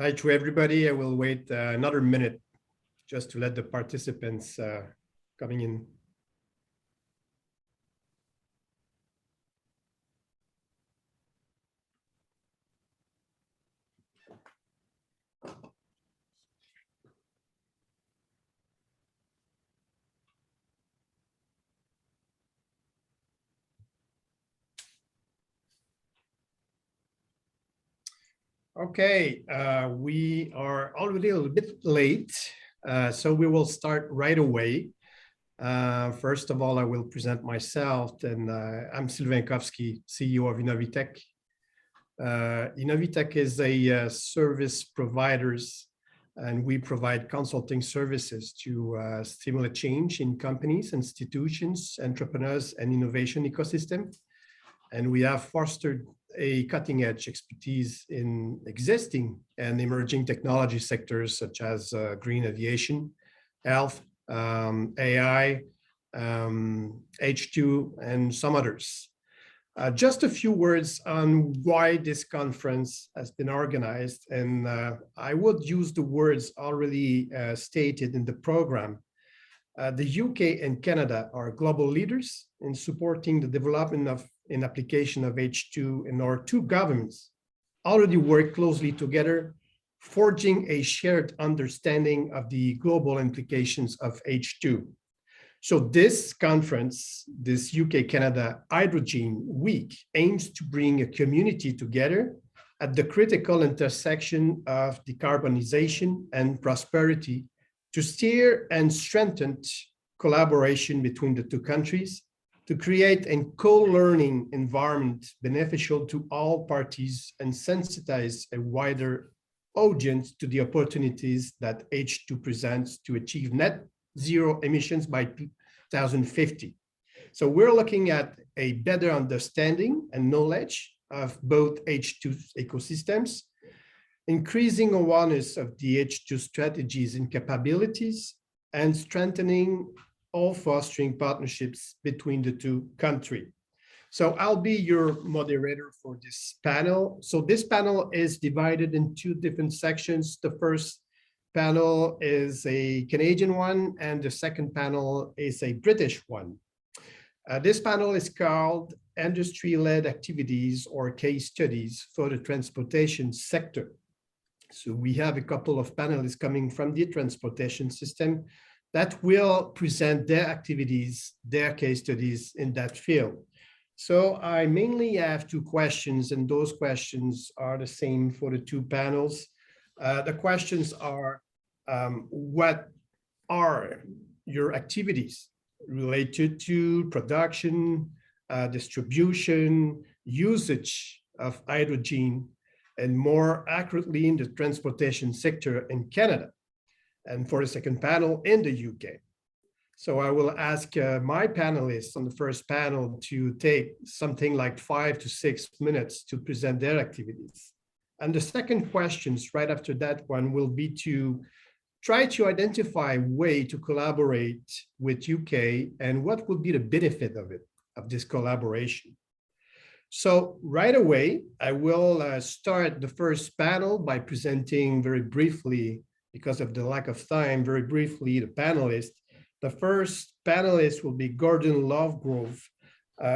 Hi to everybody. I will wait another minute just to let the participants coming in. Okay, we are already a little bit late, so we will start right away. First of all, I will present myself, and I'm Sylvain Cofsky, CEO of Innovitech. Innovitech is a service providers, and we provide consulting services to stimulate change in companies, institutions, entrepreneurs, and innovation ecosystem. And we have fostered a cutting-edge expertise in existing and emerging technology sectors such as green aviation, health, AI, H2, and some others. Just a few words on why this conference has been organized, and I would use the words already stated in the program. The UK and Canada are global leaders in supporting the development of an application of H2, and our two governments already work closely together, forging a shared understanding of the global implications of H2. So this conference, this UK-Canada Hydrogen Week, aims to bring a community together at the critical intersection of decarbonization and prosperity to steer and strengthen collaboration between the two countries, to create a co-learning environment beneficial to all parties and sensitize a wider audience to the opportunities that H2 presents to achieve net zero emissions by 2050. So we're looking at a better understanding and knowledge of both H2 ecosystems, increasing awareness of the H2 strategies and capabilities, and strengthening or fostering partnerships between the two countries. So I'll be your moderator for this panel. So this panel is divided in two different sections. The first panel is a Canadian one, and the second panel is a British one. This panel is called Industry-Led Activities or Case Studies for the Transportation Sector. So we have a couple of panelists coming from the transportation system that will present their activities, their case studies in that field. So I mainly have two questions, and those questions are the same for the two panels. The questions are, what are your activities related to production, distribution, usage of hydrogen, and more accurately in the transportation sector in Canada? And for the second panel in the UK. So I will ask my panelists on the first panel to take something like 5 to 6 minutes to present their activities. And the second questions right after that one will be to try to identify a way to collaborate with UK and what would be the benefit of it, of this collaboration. So right away, I will start the first panel by presenting very briefly, because of the lack of time, very briefly, the panelists. The first panelist will be Gordon Lovegrove.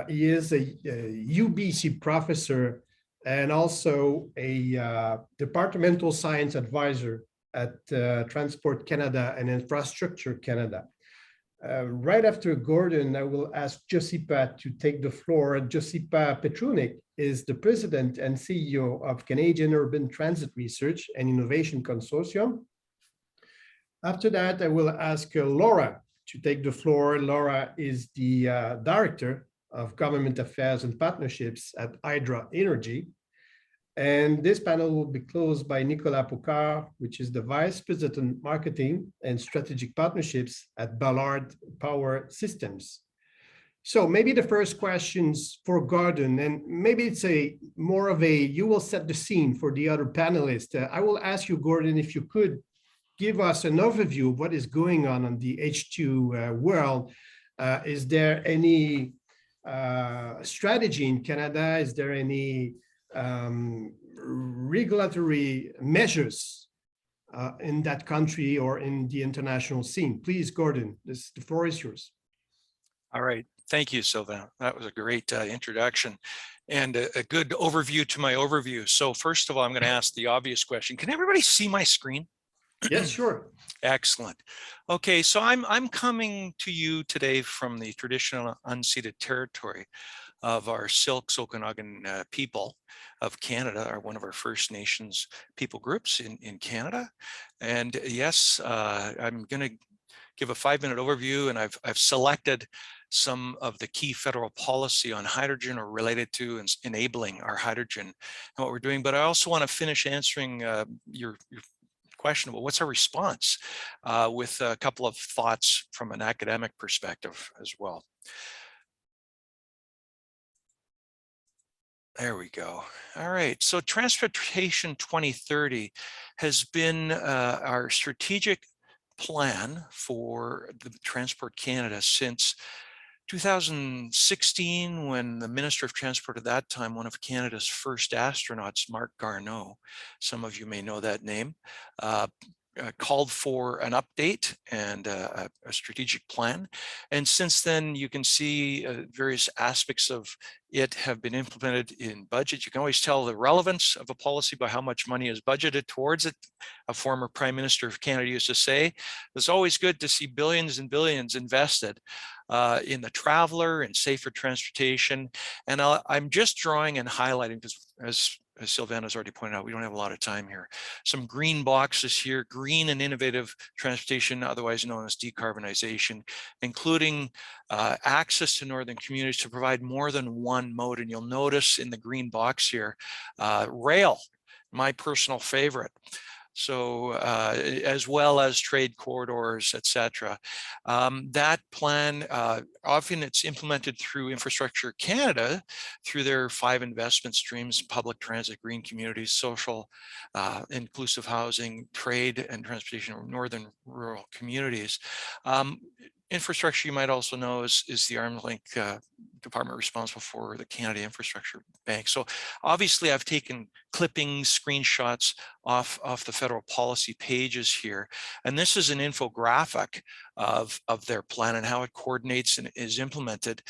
He is a UBC professor and also a departmental science advisor at Transport Canada and Infrastructure Canada. Right after Gordon, I will ask Josipa to take the floor. Josipa Petrunić is the president and CEO of Canadian Urban Transit Research and Innovation Consortium. After that, I will ask Laurent to take the floor. Laurent is the Director of Government Affairs and Partnerships at Hydra Energy. And this panel will be closed by Nicolas Pocard, which is the Vice President Marketing and Strategic Partnerships at Ballard Power Systems. So maybe the first questions for Gordon, and maybe it's more of a, you will set the scene for the other panelists. I will ask you, Gordon, if you could give us an overview of what is going on the H2 world. Is there any strategy in Canada? Is there any regulatory measures in that country or in the international scene. Please, Gordon, the floor is yours. All right. Thank you, Sylvain. That was a great introduction and a good overview to my overview. So first of all, I'm going to ask the obvious question. Can everybody see my screen? Yes, sure. Excellent. Okay, so I'm coming to you today from the traditional unceded territory of our Silks Okanagan people of Canada, are one of our First Nations people groups in Canada. And yes, I'm going to give a 5-minute overview, and I've selected some of the key federal policy on hydrogen or related to and enabling our hydrogen and what we're doing. But I also want to finish answering your question about what's our response with a couple of thoughts from an academic perspective as well. There we go. All right. So Transportation 2030 has been our strategic plan for the Transport Canada since 2016, when the Minister of Transport at that time, one of Canada's first astronauts, Marc Garneau, some of you may know that name, called for an update and a strategic plan. And since then, you can see various aspects of it have been implemented in budget. You can always tell the relevance of a policy by how much money is budgeted towards it. A former Prime Minister of Canada used to say, it's always good to see billions and billions invested in the traveler and safer transportation. And I'm just drawing and highlighting, because as Sylvain has already pointed out, we don't have a lot of time here. Some green boxes here, green and innovative transportation, otherwise known as decarbonization, including access to northern communities to provide more than one mode. And you'll notice in the green box here, rail, my personal favorite. So as well as trade corridors, etc. That plan, often it's implemented through Infrastructure Canada, through their 5 investment streams: public transit, green communities, social, inclusive housing, trade and transportation of northern rural communities. Infrastructure, you might also know, is the arm's length department responsible for the Canada Infrastructure Bank. So obviously I've taken clippings, screenshots off the federal policy pages here. And this is an infographic of their plan and how it coordinates and is implemented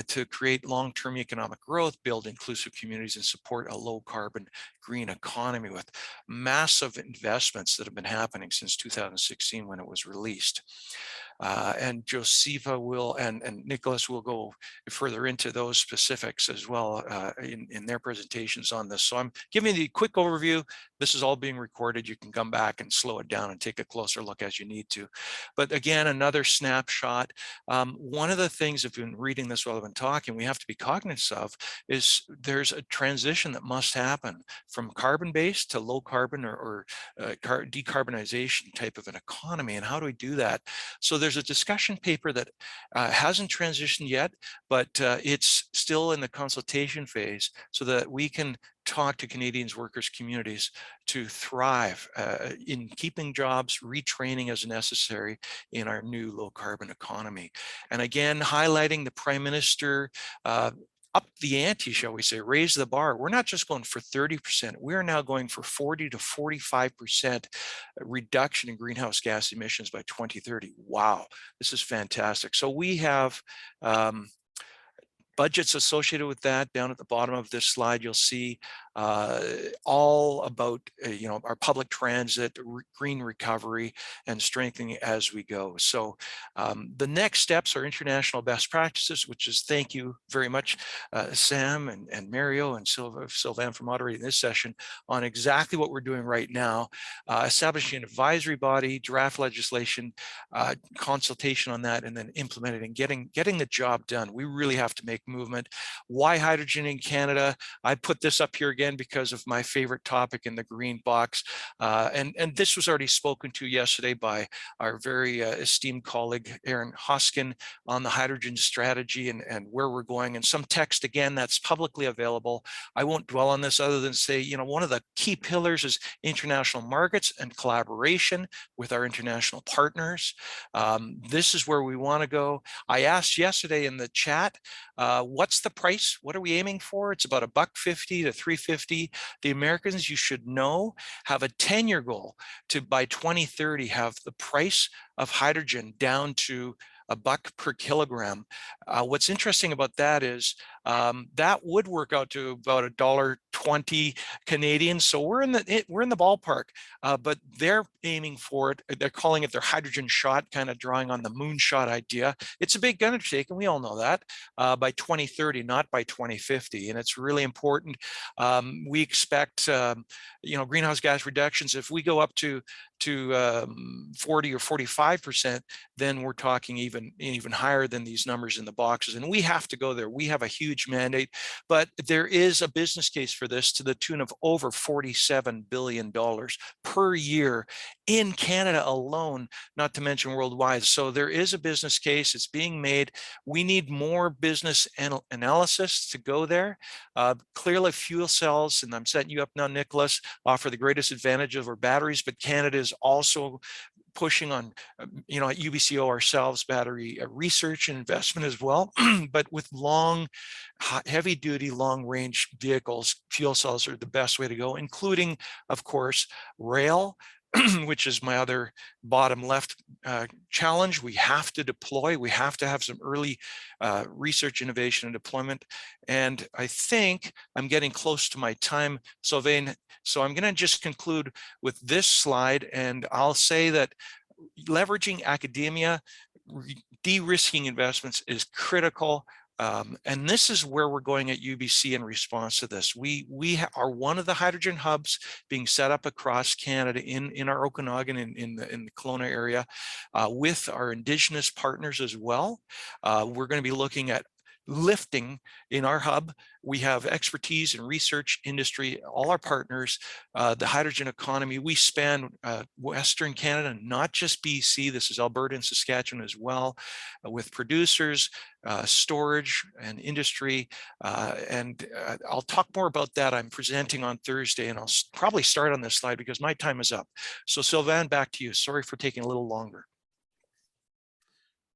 to create long-term economic growth, build inclusive communities, and support a low-carbon green economy, with massive investments that have been happening since 2016 when it was released. And Josipa will and Nicolas will go further into those specifics as well in their presentations on this. So I'm giving you a quick overview. This is all being recorded. You can come back and slow it down and take a closer look as you need to. But again, another snapshot. One of the things, if you've been reading this while I've been talking, we have to be cognizant of is there's a transition that must happen from carbon-based to low carbon or decarbonization type of an economy. And how do we do that? So there's a discussion paper that hasn't transitioned yet, but it's still in the consultation phase so that we can talk to Canadians, workers, communities to thrive in keeping jobs, retraining as necessary in our new low carbon economy. And again, highlighting the Prime Minister up the ante, shall we say, raise the bar. We're not just going for 30%, we're now going for 40 to 45% reduction in greenhouse gas emissions by 2030. Wow, this is fantastic. So we have budgets associated with that. Down at the bottom of this slide, you'll see all about our public transit, green recovery, and strengthening as we go. So the next steps are international best practices, which is, thank you very much, Sam and Mario and Sylvain for moderating this session on exactly what we're doing right now, establishing an advisory body, draft legislation, consultation on that, and then implementing and getting the job done. We really have to make movement. Why hydrogen in Canada? I put this up here again because of my favorite topic in the green box. And this was already spoken to yesterday by our very esteemed colleague, Aaron Hodgson, on the hydrogen strategy and where we're going, and some text, again, that's publicly available. I won't dwell on this other than say, one of the key pillars is international markets and collaboration with our international partners. This is where we want to go. I asked yesterday in the chat, what's the price? What are we aiming for? It's about $1.50 to $3.50 2050. The Americans, you should know, have a 10-year goal to, by 2030, have the price of hydrogen down to $1 per kilogram. What's interesting about that is that would work out to about $1.20 Canadian. So we're in the ballpark, but they're aiming for it. They're calling it their hydrogen shot, kind of drawing on the moonshot idea. It's a big undertaking, we all know that, by 2030, not by 2050, and it's really important. We expect, greenhouse gas reductions. If we go up to 40 or 45%, then we're talking even higher than these numbers in the boxes. And we have to go there. We have a huge mandate, but there is a business case for this to the tune of over $47 billion per year in Canada alone, not to mention worldwide. So there is a business case. It's being made. We need more business analysis to go there. Clearly, fuel cells, and I'm setting you up now, Nicolas, offer the greatest advantage over batteries, but Canada is also pushing on, at UBCO ourselves, battery research and investment as well. But with heavy duty, long range vehicles, fuel cells are the best way to go, including, of course, rail, which is my other bottom left challenge. We have to deploy, we have to have some early research, innovation, and deployment. And I think I'm getting close to my time, Sylvain. So I'm going to just conclude with this slide, and I'll say that leveraging academia, de-risking investments is critical. And this is where we're going at UBC in response to this. We are one of the hydrogen hubs being set up across Canada in our Okanagan, in the Kelowna area, with our Indigenous partners as well. We're going to be looking at lifting in our hub. We have expertise in research, industry, all our partners, the hydrogen economy. We span Western Canada, not just BC. This is Alberta and Saskatchewan as well, with producers, storage and industry. And I'll talk more about that. I'm presenting on Thursday, and I'll probably start on this slide because my time is up. So Sylvain, back to you. Sorry for taking a little longer.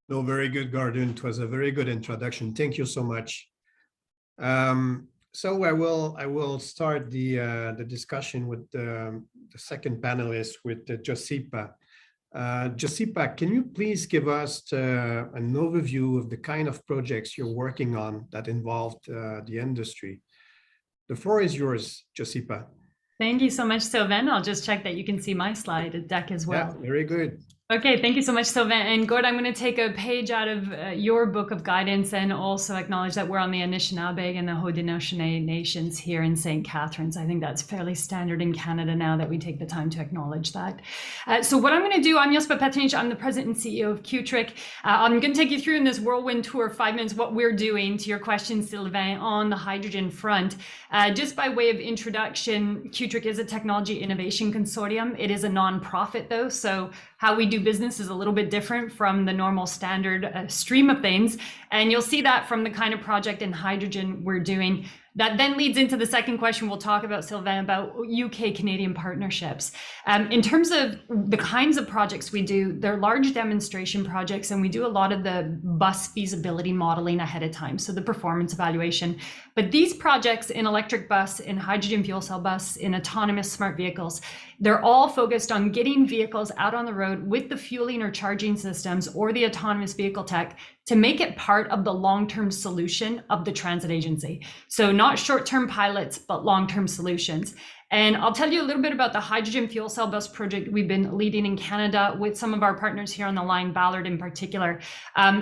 No, very good, Gordon. It was a very good introduction. Thank you so much. So I will start the discussion with the second panelist, with Josipa. Josipa, can you please give us an overview of the kind of projects you're working on that involved the industry? The floor is yours, Josipa. Thank you so much, Sylvain. I'll just check that you can see my slide deck as well. Yeah, very good. Okay, thank you so much, Sylvain. And Gord, I'm going to take a page out of your book of guidance and also acknowledge that we're on the Anishinaabe and the Haudenosaunee nations here in St. Catharines. I think that's fairly standard in Canada now that we take the time to acknowledge that. So what I'm going to do, I'm Josipa Petrunić. I'm the president and CEO of Q-Trick. I'm going to take you through in this whirlwind tour, 5 minutes, what we're doing, to your question, Sylvain, on the hydrogen front. Just by way of introduction, Q-Trick is a technology innovation consortium. It is a nonprofit though, so how we do business is a little bit different from the normal standard stream of things. And you'll see that from the kind of project in hydrogen we're doing. That then leads into the second question we'll talk about, Sylvain, about UK-Canadian partnerships. In terms of the kinds of projects we do, they're large demonstration projects, and we do a lot of the bus feasibility modeling ahead of time, so the performance evaluation. But these projects in electric bus, in hydrogen fuel cell bus, in autonomous smart vehicles, they're all focused on getting vehicles out on the road with the fueling or charging systems or the autonomous vehicle tech to make it part of the long-term solution of the transit agency. So not short-term pilots, but long-term solutions. And I'll tell you a little bit about the hydrogen fuel cell bus project we've been leading in Canada with some of our partners here on the line, Ballard in particular.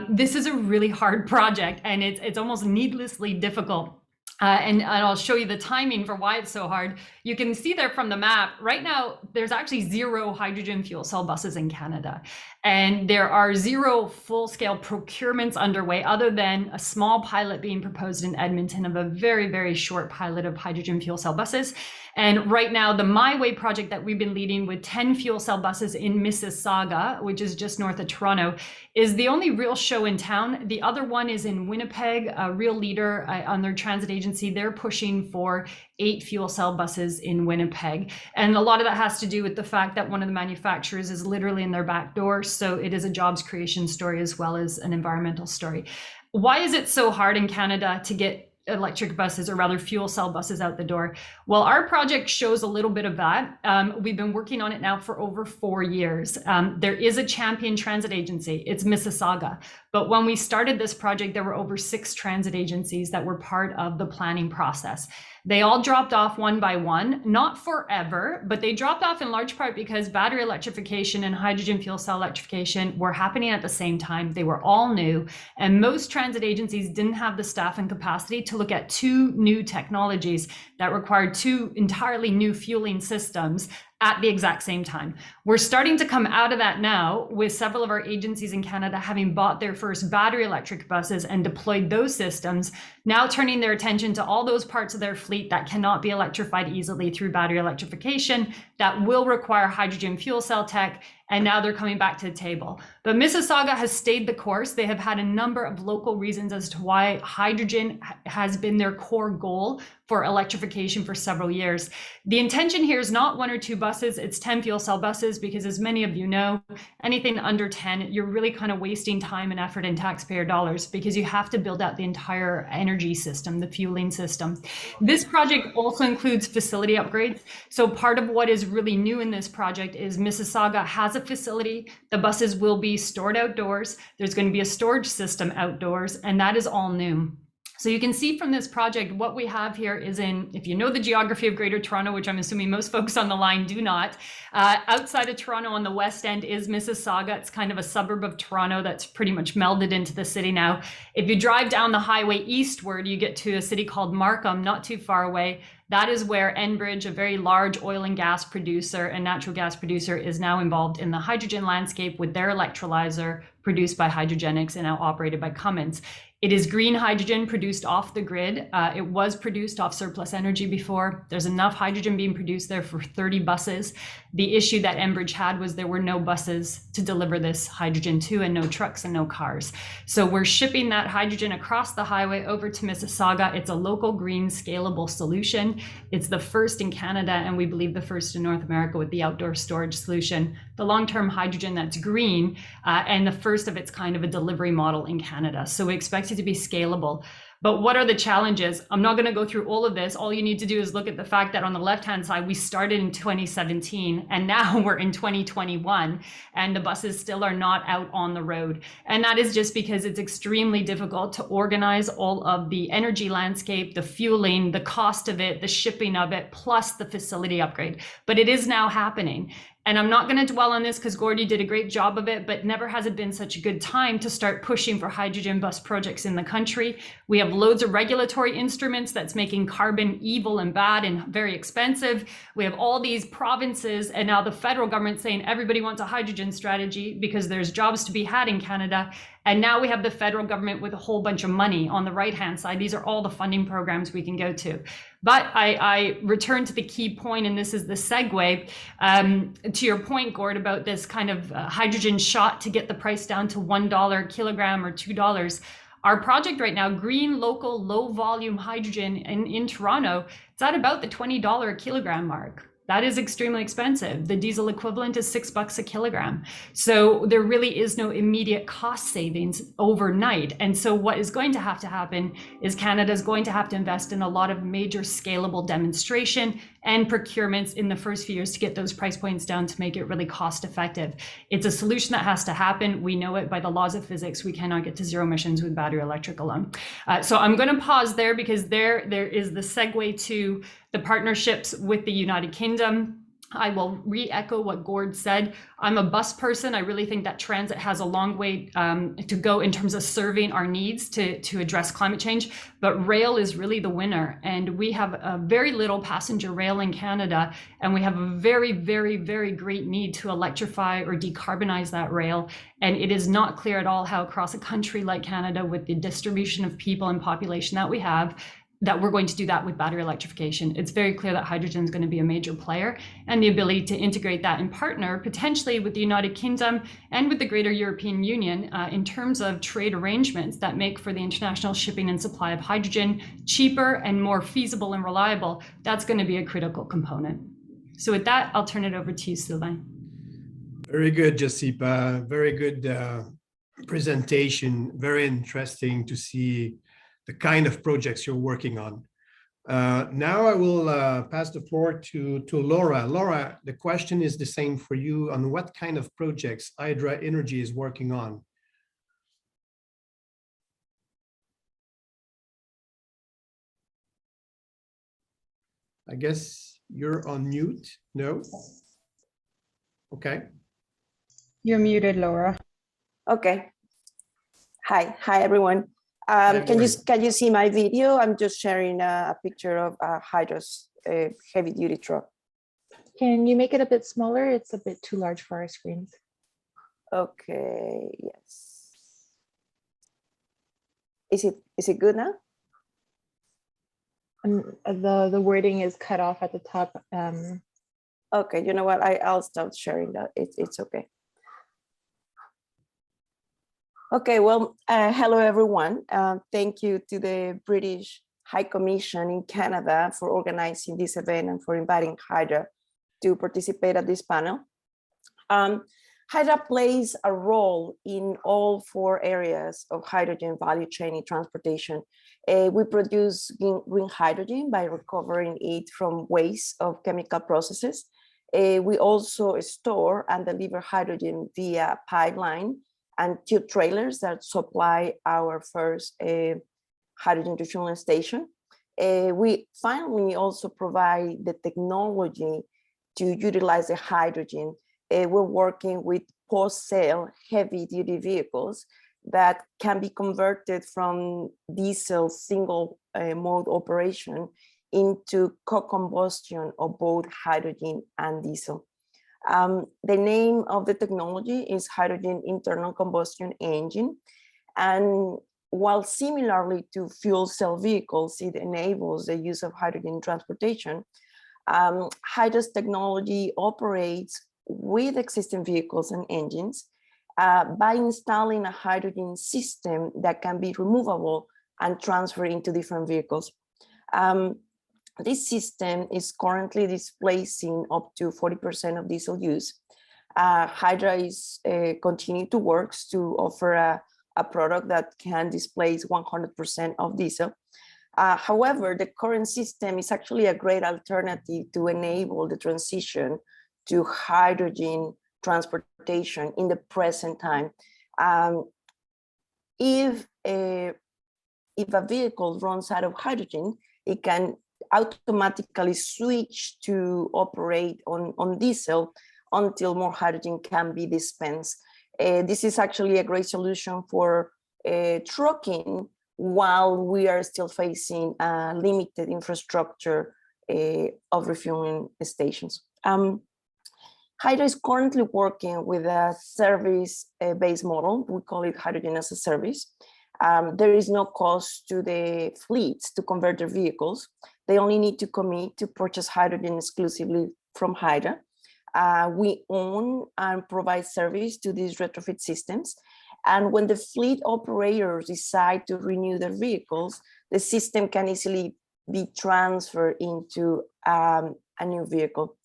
This is a really hard project, and it's almost needlessly difficult. And I'll show you the timing for why it's so hard. You can see there from the map, right now, there's actually 0 hydrogen fuel cell buses in Canada. And there are 0 full-scale procurements underway, other than a small pilot being proposed in Edmonton of a very, very short pilot of hydrogen fuel cell buses. And right now, the My Way project that we've been leading with 10 fuel cell buses in Mississauga, which is just north of Toronto, is the only real show in town. The other one is in Winnipeg, a real leader on their transit agency. They're pushing for 8 fuel cell buses in Winnipeg. And a lot of that has to do with the fact that one of the manufacturers is literally in their back door. So it is a jobs creation story as well as an environmental story. Why is it so hard in Canada to get electric buses, or rather fuel cell buses, out the door. Well, our project shows a little bit of that. We've been working on it now for over 4 years. There is a champion transit agency, it's Mississauga. But when we started this project, there were over 6 transit agencies that were part of the planning process. They all dropped off one by one, not forever, but they dropped off in large part because battery electrification and hydrogen fuel cell electrification were happening at the same time. They were all new, and most transit agencies didn't have the staff and capacity to look at 2 new technologies that required 2 entirely new fueling systems at the exact same time. We're starting to come out of that now, with several of our agencies in Canada having bought their first battery electric buses and deployed those systems, now turning their attention to all those parts of their fleet that cannot be electrified easily through battery electrification, that will require hydrogen fuel cell tech, and now they're coming back to the table. But Mississauga has stayed the course. They have had a number of local reasons as to why hydrogen has been their core goal for electrification for several years. The intention here is not 1 or 2 buses, it's 10 fuel cell buses, because as many of you know, anything under 10, you're really kind of wasting time and effort and taxpayer dollars, because you have to build out the entire energy system, the fueling system. This project also includes facility upgrades. So part of what is really new in this project is Mississauga has a facility. The buses will be stored outdoors. There's going to be a storage system outdoors, and that is all new. So you can see from this project, what we have here is if you know the geography of Greater Toronto, which I'm assuming most folks on the line do not, outside of Toronto on the west end is Mississauga. It's kind of a suburb of Toronto that's pretty much melded into the city now. If you drive down the highway eastward, you get to a city called Markham, not too far away. That is where Enbridge, a very large oil and gas producer and natural gas producer, is now involved in the hydrogen landscape with their electrolyzer produced by Hydrogenics and now operated by Cummins. It is green hydrogen produced off the grid. It was produced off surplus energy before. There's enough hydrogen being produced there for 30 buses. The issue that Enbridge had was there were no buses to deliver this hydrogen to, and no trucks and no cars. So we're shipping that hydrogen across the highway over to Mississauga. It's a local green scalable solution. It's the first in Canada, and we believe the first in North America with the outdoor storage solution, the long-term hydrogen that's green, and the first of its kind of a delivery model in Canada. So we expect it to be scalable. But what are the challenges? I'm not going to go through all of this. All you need to do is look at the fact that on the left-hand side, we started in 2017, and now we're in 2021, and the buses still are not out on the road. And that is just because it's extremely difficult to organize all of the energy landscape, the fueling, the cost of it, the shipping of it, plus the facility upgrade. But it is now happening. And I'm not going to dwell on this because Gordy did a great job of it, but never has it been such a good time to start pushing for hydrogen bus projects in the country. We have loads of regulatory instruments that's making carbon evil and bad and very expensive. We have all these provinces, and now the federal government saying everybody wants a hydrogen strategy because there's jobs to be had in Canada. And now we have the federal government with a whole bunch of money on the right-hand side. These are all the funding programs we can go to. But I return to the key point, and this is the segue to your point, Gord, about this kind of hydrogen shot to get the price down to $1 a kilogram or $2. Our project right now, green, local, low volume hydrogen in Toronto, it's at about the $20 a kilogram mark. That is extremely expensive. The diesel equivalent is $6 a kilogram. So there really is no immediate cost savings overnight. And so what is going to have to happen is Canada is going to have to invest in a lot of major scalable demonstration and procurements in the first few years to get those price points down to make it really cost effective. It's a solution that has to happen. We know it by the laws of physics. We cannot get to zero emissions with battery electric alone. So I'm going to pause there because there is the segue to the partnerships with the United Kingdom. I will re-echo what Gord said. I'm a bus person. I really think that transit has a long way to go in terms of serving our needs to address climate change, but rail is really the winner. And we have a very little passenger rail in Canada, and we have a very, very, very great need to electrify or decarbonize that rail. And it is not clear at all how across a country like Canada, with the distribution of people and population that we have, that we're going to do that with battery electrification. It's very clear that hydrogen is going to be a major player, and the ability to integrate that and partner potentially with the United Kingdom and with the greater European Union in terms of trade arrangements that make for the international shipping and supply of hydrogen cheaper and more feasible and reliable. That's going to be a critical component. So with that, I'll turn it over to you, Sylvain. Very good, Josipa. Very good presentation. Very interesting to see the kind of projects you're working on. Now I will pass the floor to Laura. Laura, the question is the same for you on what kind of projects Hydra Energy is working on. I guess you're on mute. No? Okay. You're muted, Laura. Okay. Hi everyone. Can you see my video? I'm just sharing a picture of Hydra's heavy duty truck. Can you make it a bit smaller? It's a bit too large for our screens. Okay. Yes. Is it good now? The wording is cut off at the top. Okay. You know what? I'll stop sharing that. It's okay. Okay, well, hello everyone. Thank you to the British High Commission in Canada for organizing this event and for inviting Hydra to participate at this panel. Hydra plays a role in all 4 areas of hydrogen value chain in transportation. We produce green hydrogen by recovering it from waste of chemical processes. We also store and deliver hydrogen via pipeline and 2 trailers that supply our first hydrogen refueling station. We finally also provide the technology to utilize the hydrogen. We're working with post-sale heavy-duty vehicles that can be converted from diesel single mode operation into co-combustion of both hydrogen and diesel. The name of the technology is hydrogen internal combustion engine. And while similarly to fuel cell vehicles, it enables the use of hydrogen transportation, Hydra's technology operates with existing vehicles and engines by installing a hydrogen system that can be removable and transferred into different vehicles. This system is currently displacing up to 40% of diesel use. Hydra is continuing to work to offer a product that can displace 100% of diesel. However, the current system is actually a great alternative to enable the transition to hydrogen transportation in the present time. If a vehicle runs out of hydrogen, it can automatically switch to operate on diesel until more hydrogen can be dispensed. This is actually a great solution for trucking while we are still facing limited infrastructure of refueling stations. Hydra is currently working with a service-based model. We call it hydrogen as a service. There is no cost to the fleets to convert their vehicles. They only need to commit to purchase hydrogen exclusively from Hydra. We own and provide service to these retrofit systems. And when the fleet operators decide to renew their vehicles, the system can easily be transferred into a new vehicle.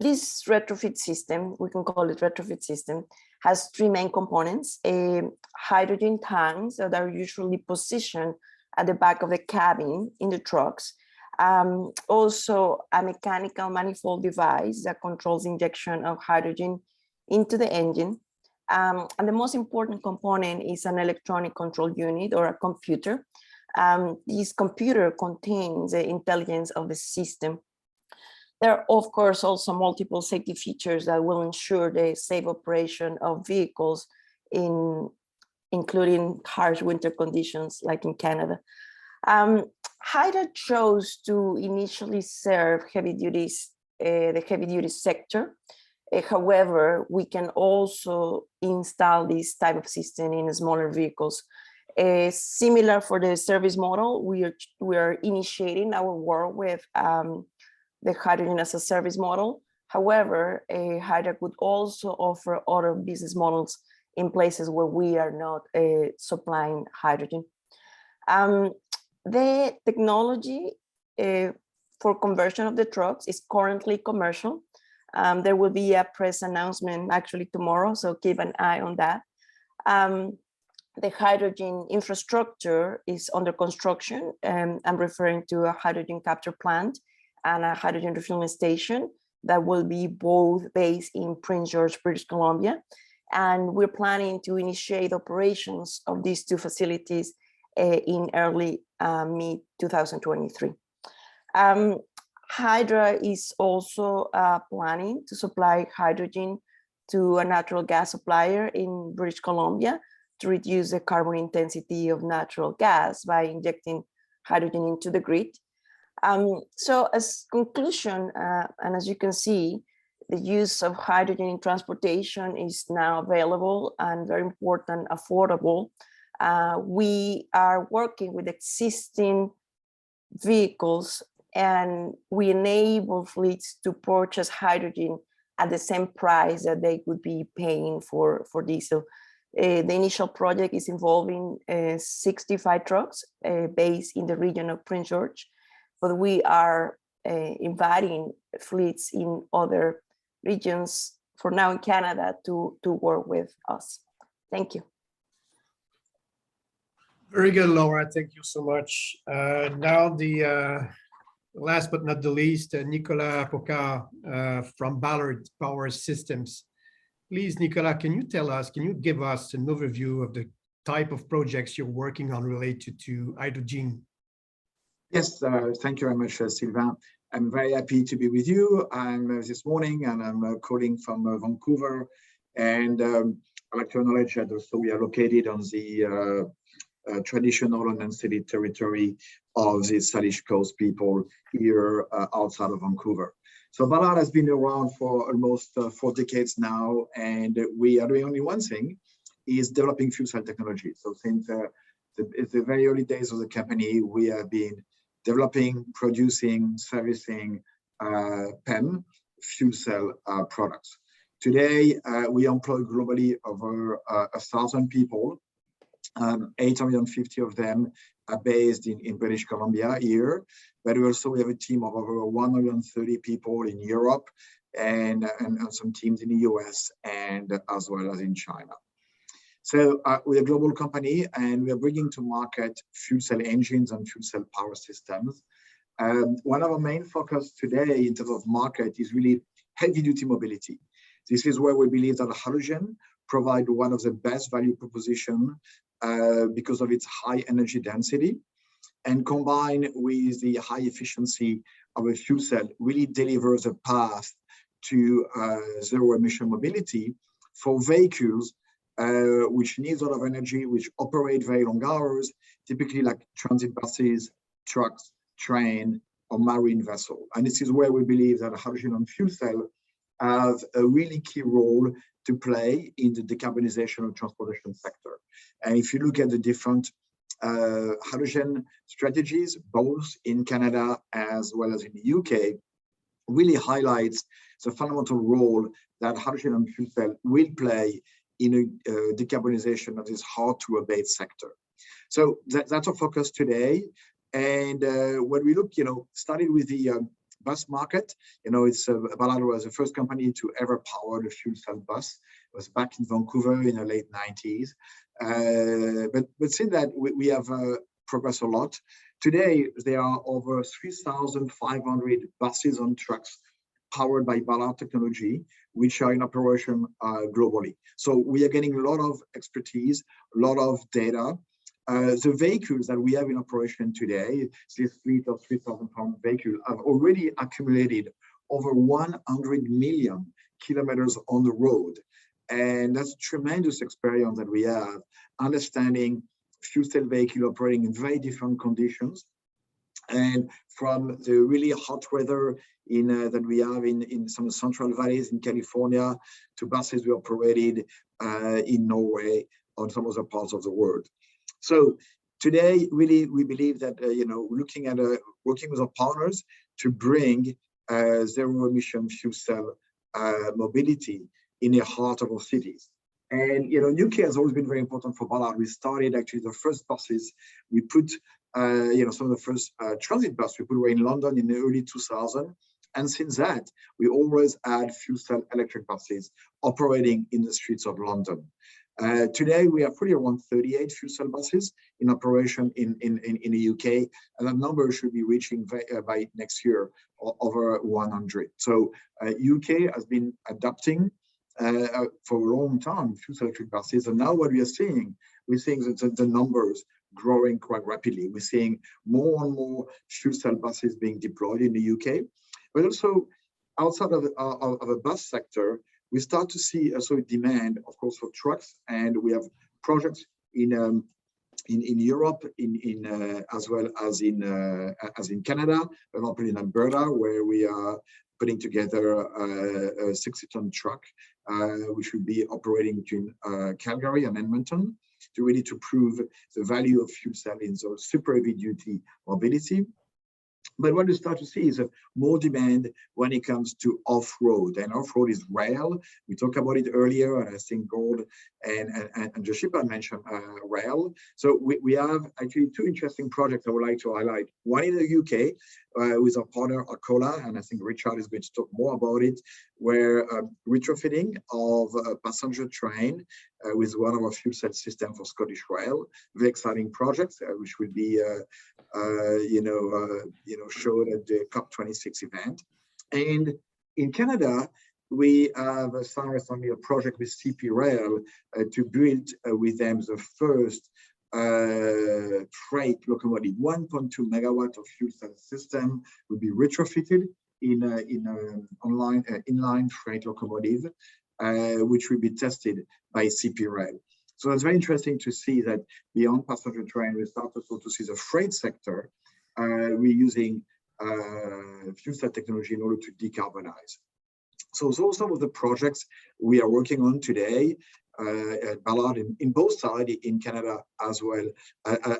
This retrofit system, we can call it retrofit system, has 3 main components: hydrogen tanks that are usually positioned at the back of the cabin in the trucks. Also a mechanical manifold device that controls injection of hydrogen into the engine. And the most important component is an electronic control unit or a computer. This computer contains the intelligence of the system. There are, of course, also multiple safety features that will ensure the safe operation of vehicles, including harsh winter conditions like in Canada. Hydra chose to initially serve the heavy-duty sector. However, we can also install this type of system in smaller vehicles. Similar for the service model, we are initiating our work with the hydrogen as a service model. However, Hydra could also offer other business models in places where we are not supplying hydrogen. The technology for conversion of the trucks is currently commercial. There will be a press announcement actually tomorrow, so keep an eye on that. the hydrogen infrastructure is under construction. I'm referring to a hydrogen capture plant and a hydrogen refueling station that will be both based in Prince George, British Columbia. And we're planning to initiate operations of these two facilities in early mid-2023. Hydra is also planning to supply hydrogen to a natural gas supplier in British Columbia to reduce the carbon intensity of natural gas by injecting hydrogen into the grid. So as conclusion, and as you can see, the use of hydrogen in transportation is now available and very important, affordable. We are working with existing vehicles and we enable fleets to purchase hydrogen at the same price that they would be paying for diesel. The initial project is involving 65 trucks based in the region of Prince George, but we are inviting fleets in other regions, for now in Canada, to work with us. Thank you. Very good, Laura. Thank you so much. Now the last but not the least, Nicolas Pocard from Ballard Power Systems. Please, Nicolas, can you give us an overview of the type of projects you're working on related to hydrogen? Yes, thank you very much, Sylvain. I'm very happy to be with you. I'm this morning and I'm calling from Vancouver. And I'd like to acknowledge that also we are located on the traditional and unceded territory of the Salish Coast people here outside of Vancouver. So Ballard has been around for almost 4 decades now, and we are doing only one thing, is developing fuel cell technology. So since the very early days of the company, we have been developing, producing, servicing PEM fuel cell products. Today, we employ globally over 1,000 people. 850 of them are based in British Columbia here, but we also have a team of over 130 people in Europe and some teams in the US and as well as in China. So we're a global company and we are bringing to market fuel cell engines and fuel cell power systems. One of our main focus today in terms of market is really heavy duty mobility. This is where we believe that hydrogen provide one of the best value proposition because of its high energy density, and combined with the high efficiency of a fuel cell really delivers a path to zero emission mobility for vehicles which needs a lot of energy, which operate very long hours, typically like transit buses, trucks, train, or marine vessel. And this is where we believe that hydrogen and fuel cell have a really key role to play in the decarbonization of transportation sector. And if you look at the different hydrogen strategies, both in Canada as well as in the UK, really highlights the fundamental role that hydrogen and fuel cell will play in a decarbonization of this hard to abate sector. So that's our focus today. And when we look, started with the bus market, it's Ballard was the first company to ever power the fuel cell bus. It was back in Vancouver in the late 90s. But since that, we have progressed a lot. Today, there are over 3,500 buses and trucks powered by Ballard technology, which are in operation globally. So we are getting a lot of expertise, a lot of data. The vehicles that we have in operation today, this fleet of 3,000-pound vehicles, have already accumulated over 100 million kilometers on the road. And that's tremendous experience that we have, understanding fuel cell vehicle operating in very different conditions. And from the really hot weather that we have in some central valleys in California to buses we operated in Norway or some other parts of the world. So today, really, we believe that, looking at working with our partners to bring zero emission fuel cell mobility in the heart of our cities. And, UK has always been very important for Ballard. We started actually the first buses we put, some of the first transit bus we put were in London in the early 2000s. And since that, we always had fuel cell electric buses operating in the streets of London. Today, we are probably around 38 fuel cell buses in operation in the UK, and that number should be reaching by next year over 100. So UK has been adopting for a long time fuel cell electric buses, and now what we're seeing that the numbers growing quite rapidly. We're seeing more and more fuel cell buses being deployed in the UK, but also outside of a bus sector, we start to see also demand, of course, for trucks, and we have projects in Europe, as well as in Canada, for example, in Alberta, where we are putting together a 60-ton truck, which will be operating between Calgary and Edmonton, to prove the value of fuel cell in the super heavy duty mobility. But what we start to see is more demand when it comes to off-road, and off-road is rail. We talked about it earlier, and I think Gord and Josipa mentioned rail. So we have actually two interesting projects I would like to highlight. One in the UK with our partner Arcola, and I think Richard is going to talk more about it, where retrofitting of a passenger train with one of our fuel cell systems for Scottish Rail. Very exciting project, which will be showed at the COP26 event. And in Canada, we have signed recently a project with CP Rail to build with them the first freight locomotive. 1.2 megawatt of fuel cell system will be retrofitted in inline freight locomotive, which will be tested by CP Rail. So it's very interesting to see that beyond passenger train, we start also to see the freight sector we're using fuel cell technology in order to decarbonize. So those are some of the projects we are working on today at Ballard in both sides, in Canada as well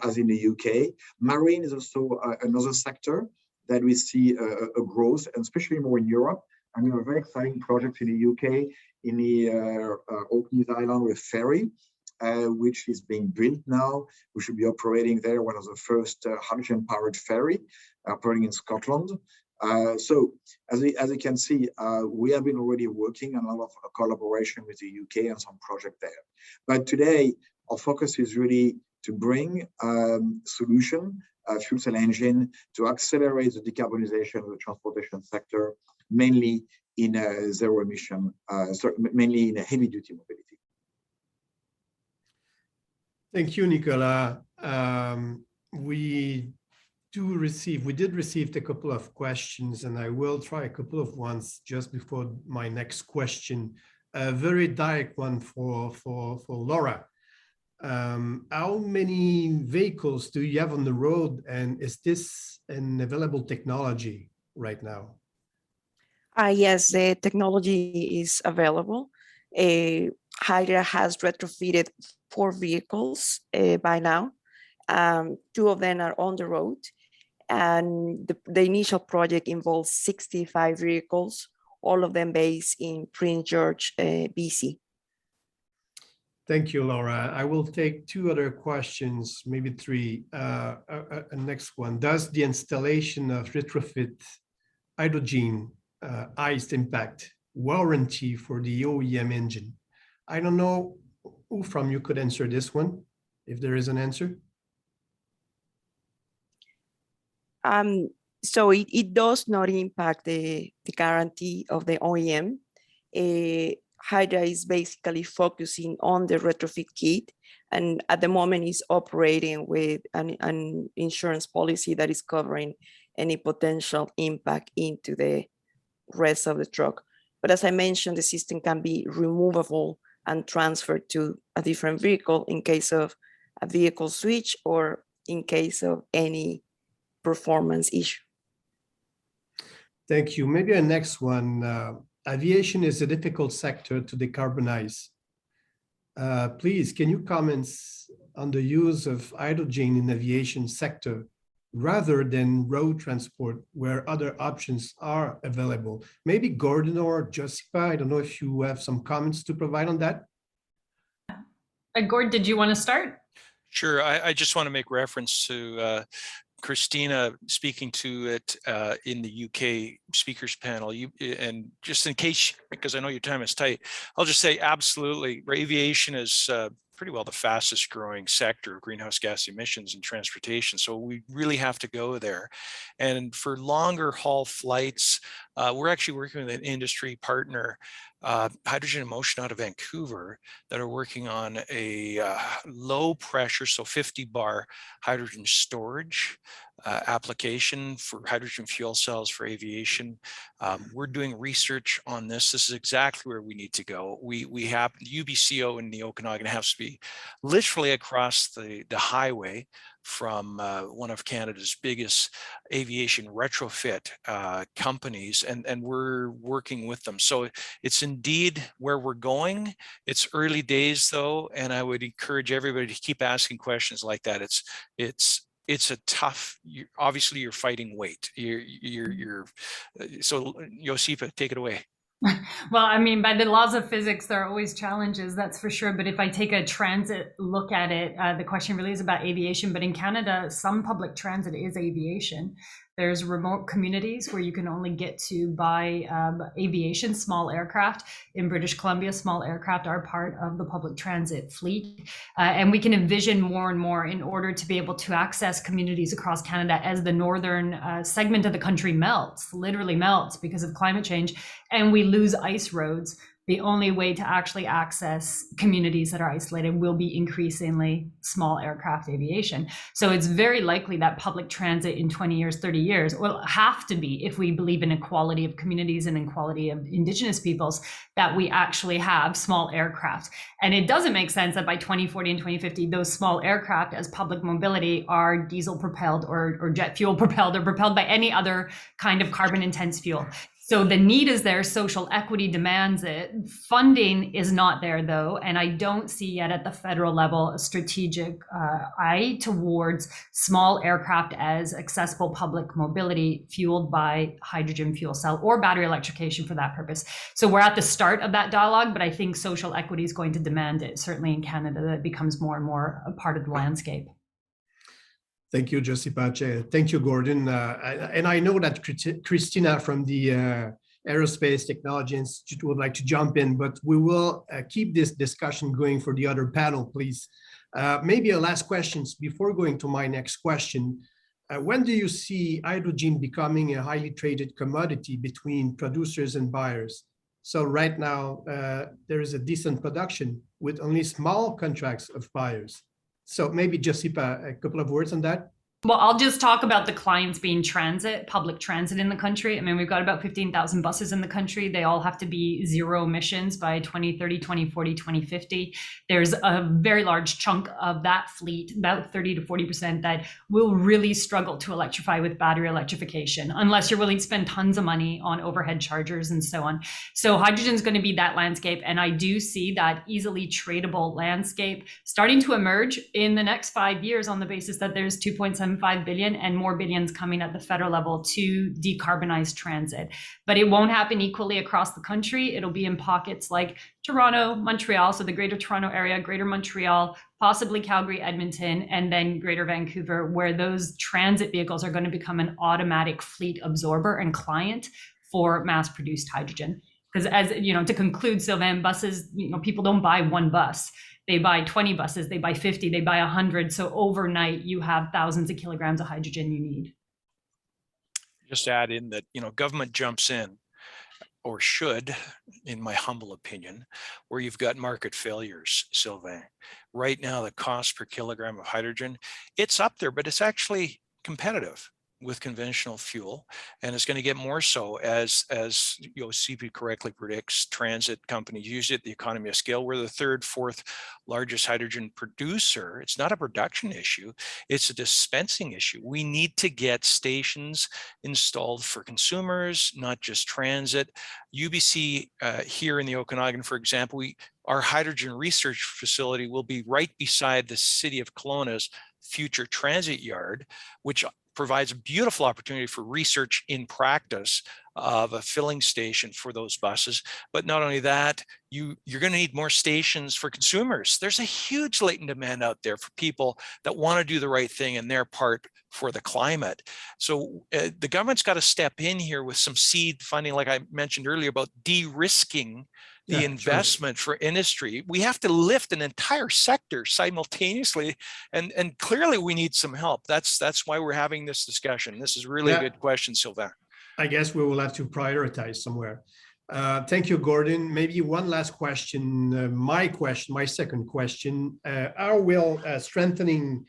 as in the UK. Marine is also another sector that we see a growth, and especially more in Europe. And we have a very exciting project in the UK, in the Orkneys Island with ferry, which is being built now. We should be operating there, one of the first hydrogen-powered ferry operating in Scotland. So as you can see, we have been already working on a lot of collaboration with the UK and some project there. But today, our focus is really to bring solution, fuel cell engine, to accelerate the decarbonization of the transportation sector, mainly in zero emission, mainly in a heavy duty mobility. Thank you, Nicolas. We did receive a couple of questions, and I will try a couple of ones just before my next question. A very direct one for Laura. How many vehicles do you have on the road, and is this an available technology right now? Yes, the technology is available. Hydra has retrofitted 4 vehicles by now. 2 of them are on the road, and the initial project involves 65 vehicles, all of them based in Prince George, BC. Thank you, Laura. I will take 2 other questions, maybe 3. Next one, does the installation of retrofit hydrogen ICE impact warranty for the OEM engine? I don't know who from you could answer this one, if there is an answer. So it does not impact the guarantee of the OEM. Hydra is basically focusing on the retrofit kit, and at the moment is operating with an insurance policy that is covering any potential impact into the rest of the truck. But as I mentioned, the system can be removable and transferred to a different vehicle in case of a vehicle switch or in case of any performance issue. Thank you. Maybe a next one. Aviation is a difficult sector to decarbonize. Please, can you comment on the use of hydrogen in aviation sector rather than road transport, where other options are available? Maybe Gordon or Josipa, I don't know if you have some comments to provide on that. Gord, did you want to start? Sure. I just want to make reference to Cristina speaking to it in the UK speakers panel, and just in case, because I know your time is tight, I'll just say absolutely, aviation is pretty well the fastest growing sector of greenhouse gas emissions in transportation. So we really have to go there. And for longer haul flights, we're actually working with an industry partner, Hydrogen in Motion out of Vancouver, that are working on a low pressure, so 50 bar hydrogen storage application for hydrogen fuel cells for aviation. We're doing research on this. This is exactly where we need to go. We have the UBCO in the Okanagan has to be literally across the highway from one of Canada's biggest aviation retrofit companies, and we're working with them. So it's indeed where we're going. It's early days though, and I would encourage everybody to keep asking questions like that. It's a tough, obviously you're fighting weight. So Josipa, take it away. Well, I mean, by the laws of physics, there are always challenges, that's for sure. But if I take a transit look at it, the question really is about aviation. But in Canada, some public transit is aviation. There's remote communities where you can only get to by aviation, small aircraft. In British Columbia, small aircraft are part of the public transit fleet. And we can envision more and more in order to be able to access communities across Canada as the northern segment of the country melts, literally melts because of climate change, and we lose ice roads. The only way to actually access communities that are isolated will be increasingly small aircraft aviation. So it's very likely that public transit in 20 years, 30 years will have to be, if we believe in equality of communities and equality of Indigenous peoples, that we actually have small aircraft. And it doesn't make sense that by 2040 and 2050, those small aircraft as public mobility are diesel propelled or jet fuel propelled or propelled by any other kind of carbon intense fuel. So the need is there, social equity demands it. Funding is not there though, and I don't see yet at the federal level a strategic eye towards small aircraft as accessible public mobility fueled by hydrogen fuel cell or battery electrification for that purpose. So we're at the start of that dialogue, but I think social equity is going to demand it, certainly in Canada, that it becomes more and more a part of the landscape. Thank you, Josipa. Thank you, Gordon. And I know that Cristina from the Aerospace Technology Institute would like to jump in, but we will keep this discussion going for the other panel, please. Maybe a last question before going to my next question. When do you see hydrogen becoming a highly traded commodity between producers and buyers? So right now, there is a decent production with only small contracts of buyers. So maybe Josipa, a couple of words on that. Well, I'll just talk about the clients being transit, public transit in the country. I mean, we've got about 15,000 buses in the country. They all have to be zero emissions by 2030, 2040, 2050. There's a very large chunk of that fleet, about 30 to 40%, that will really struggle to electrify with battery electrification, unless you're willing to spend tons of money on overhead chargers and so on. So hydrogen is going to be that landscape. And I do see that easily tradable landscape starting to emerge in the next 5 years on the basis that there's 2.75 billion and more billions coming at the federal level to decarbonize transit. But it won't happen equally across the country. It'll be in pockets like Toronto, Montreal, so the Greater Toronto area, Greater Montreal, possibly Calgary, Edmonton, and then Greater Vancouver, where those transit vehicles are going to become an automatic fleet absorber and client for mass-produced hydrogen. Because as you know, to conclude, Sylvain, buses, people don't buy one bus. They buy 20 buses, they buy 50, they buy 100. So overnight, you have thousands of kilograms of hydrogen you need. Just add in that, government jumps in, or should, in my humble opinion, where you've got market failures, Sylvain. Right now, the cost per kilogram of hydrogen, it's up there, but it's actually competitive with conventional fuel, and it's going to get more so as Josipa correctly predicts. Transit companies use it, the economy of scale. We're the third, fourth largest hydrogen producer. It's not a production issue, it's a dispensing issue. We need to get stations installed for consumers, not just transit. UBC here in the Okanagan, for example, our hydrogen research facility will be right beside the city of Kelowna's future transit yard, which provides a beautiful opportunity for research in practice of a filling station for those buses. But not only that, you're going to need more stations for consumers. There's a huge latent demand out there for people that want to do the right thing and their part for the climate. So the government's got to step in here with some seed funding, like I mentioned earlier, about de-risking the investment for industry. We have to lift an entire sector simultaneously, and clearly we need some help. That's why we're having this discussion. This is really a good question, Sylvain. I guess we will have to prioritize somewhere. Thank you, Gordon. Maybe one last question. My second question, how will strengthening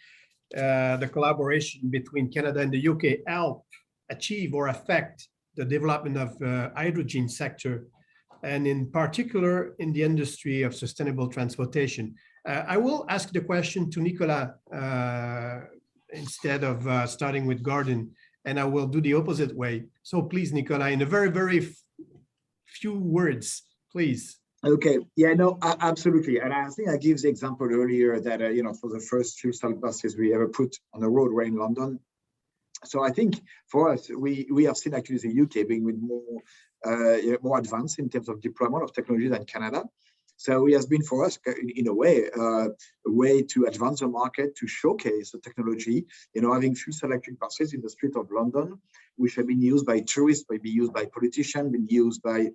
the collaboration between Canada and the UK help achieve or affect the development of hydrogen sector, and in particular in the industry of sustainable transportation? I will ask the question to Nicolas instead of starting with Gordon, and I will do the opposite way. So please, Nicolas, in a very, very few words, please. Okay, yeah, no, absolutely. And I think I gave the example earlier that, for the first fuel cell buses we ever put on the road were in London. So I think for us, we have seen actually the UK being with more advanced in terms of deployment of technology than Canada. So it has been for us, in a way to advance the market, to showcase the technology, having fuel cell electric buses in the street of London, which have been used by tourists, maybe used by politicians, been used by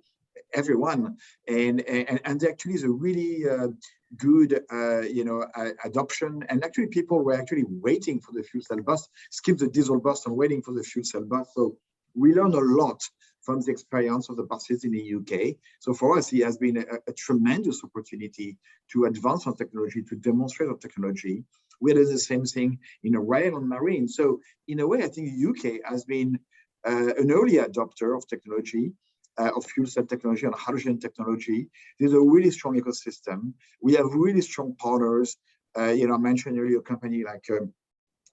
everyone. And actually is a really good, adoption. And actually people were actually waiting for the fuel cell bus, skip the diesel bus and waiting for the fuel cell bus. So we learned a lot from the experience of the buses in the UK. So for us, it has been a tremendous opportunity to advance on technology, to demonstrate our technology. We did the same thing in rail and marine. So in a way, I think the UK has been an early adopter of technology, of fuel cell technology and hydrogen technology. There's a really strong ecosystem. We have really strong partners. I mentioned earlier a company like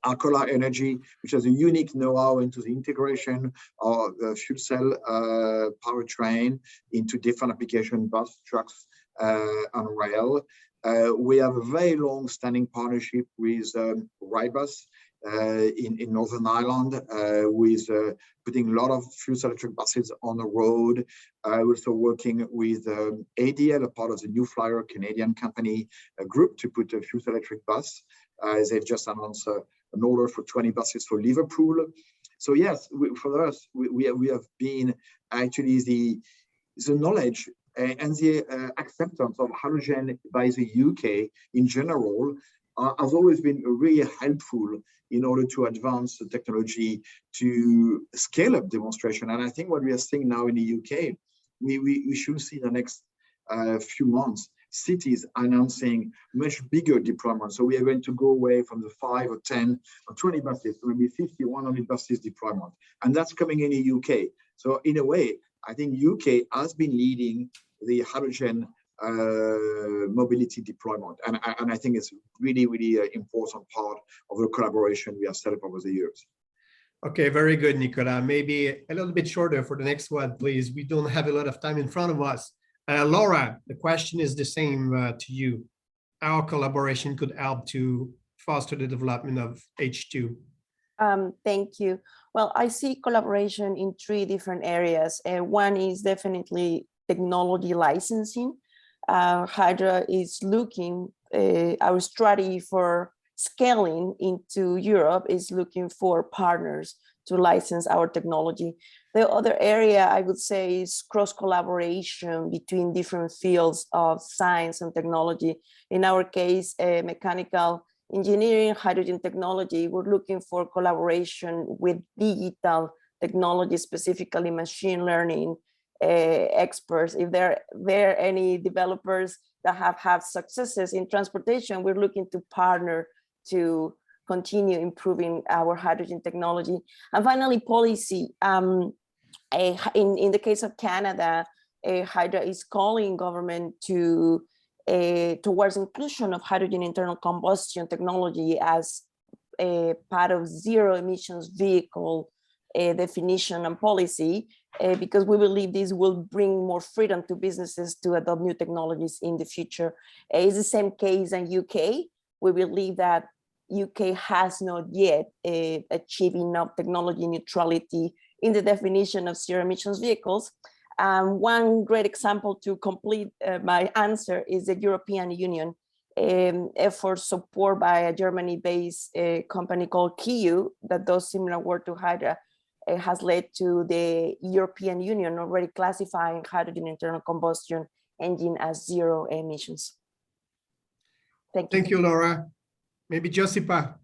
Arcola Energy, which has a unique know-how into the integration of the fuel cell powertrain into different application, bus, trucks, and rail. We have a very long-standing partnership with Rybus in Northern Ireland, with putting a lot of fuel cell electric buses on the road. Also working with ADL, a part of the New Flyer Canadian company group, to put a fuel cell electric bus. They've just announced an order for 20 buses for Liverpool. So yes, for us, we have been actually the knowledge and the acceptance of hydrogen by the UK in general has always been really helpful in order to advance the technology to scale up demonstration. And I think what we are seeing now in the UK, we should see in the next few months, cities announcing much bigger deployment. So we are going to go away from the 5 or 10 or 20 buses, so maybe 50, 100 buses deployment. And that's coming in the UK. So in a way, I think UK has been leading the hydrogen mobility deployment. And I think it's really, really an important part of the collaboration we have set up over the years. Okay, very good, Nicolas. Maybe a little bit shorter for the next one, please. We don't have a lot of time in front of us. Laura, the question is the same to you. How collaboration could help to foster the development of H2? Thank you. Well, I see collaboration in 3 different areas. One is definitely technology licensing. Hydra is looking, our strategy for scaling into Europe is looking for partners to license our technology. The other area I would say is cross-collaboration between different fields of science and technology. In our case, mechanical engineering, hydrogen technology, we're looking for collaboration with digital technology, specifically machine learning experts. If there are any developers that have had successes in transportation, we're looking to partner to continue improving our hydrogen technology. And finally, policy. In the case of Canada, Hydra is calling government towards inclusion of hydrogen internal combustion technology as a part of zero emissions vehicle definition and policy, because we believe this will bring more freedom to businesses to adopt new technologies in the future. It's the same case in UK. We believe that UK has not yet achieved enough technology neutrality in the definition of zero emissions vehicles. One great example to complete my answer is the European Union effort support by a Germany-based company called KIU that does similar work to Hydra. It has led to the European Union already classifying hydrogen internal combustion engine as zero emissions. Thank you. Thank you, Laura. Maybe Josipa,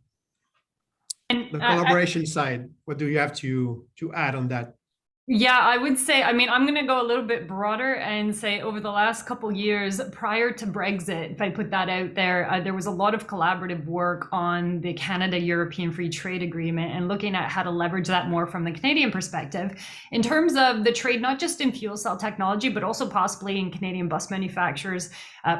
the collaboration side, what do you have to add on that? Yeah, I would say, I mean, I'm going to go a little bit broader and say over the last couple years prior to Brexit, if I put that out there, there was a lot of collaborative work on the Canada-European Free Trade Agreement and looking at how to leverage that more from the Canadian perspective in terms of the trade, not just in fuel cell technology, but also possibly in Canadian bus manufacturers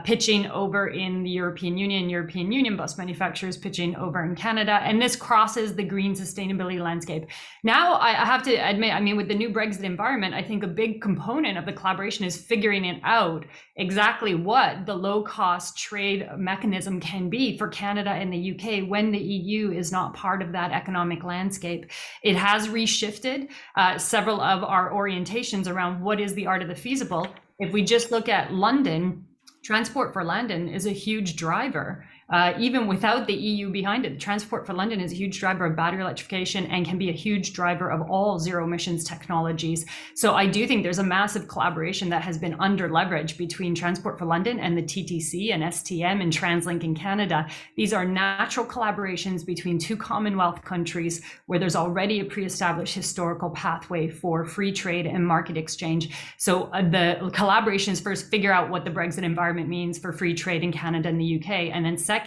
pitching over in the European Union bus manufacturers pitching over in Canada. And this crosses the green sustainability landscape. Now, I have to admit, I mean, with the new Brexit environment, I think a big component of the collaboration is figuring it out exactly what the low-cost trade mechanism can be for Canada and the UK when the EU is not part of that economic landscape. It has reshifted several of our orientations around what is the art of the feasible. If we just look at London, Transport for London is a huge driver. Even without the EU behind it, Transport for London is a huge driver of battery electrification and can be a huge driver of all zero emissions technologies. So I do think there's a massive collaboration that has been under leveraged between Transport for London and the TTC and STM and TransLink in Canada. These are natural collaborations between two Commonwealth countries where there's already a pre-established historical pathway for free trade and market exchange. So the collaborations first figure out what the Brexit environment means for free trade in Canada and the UK, and then second,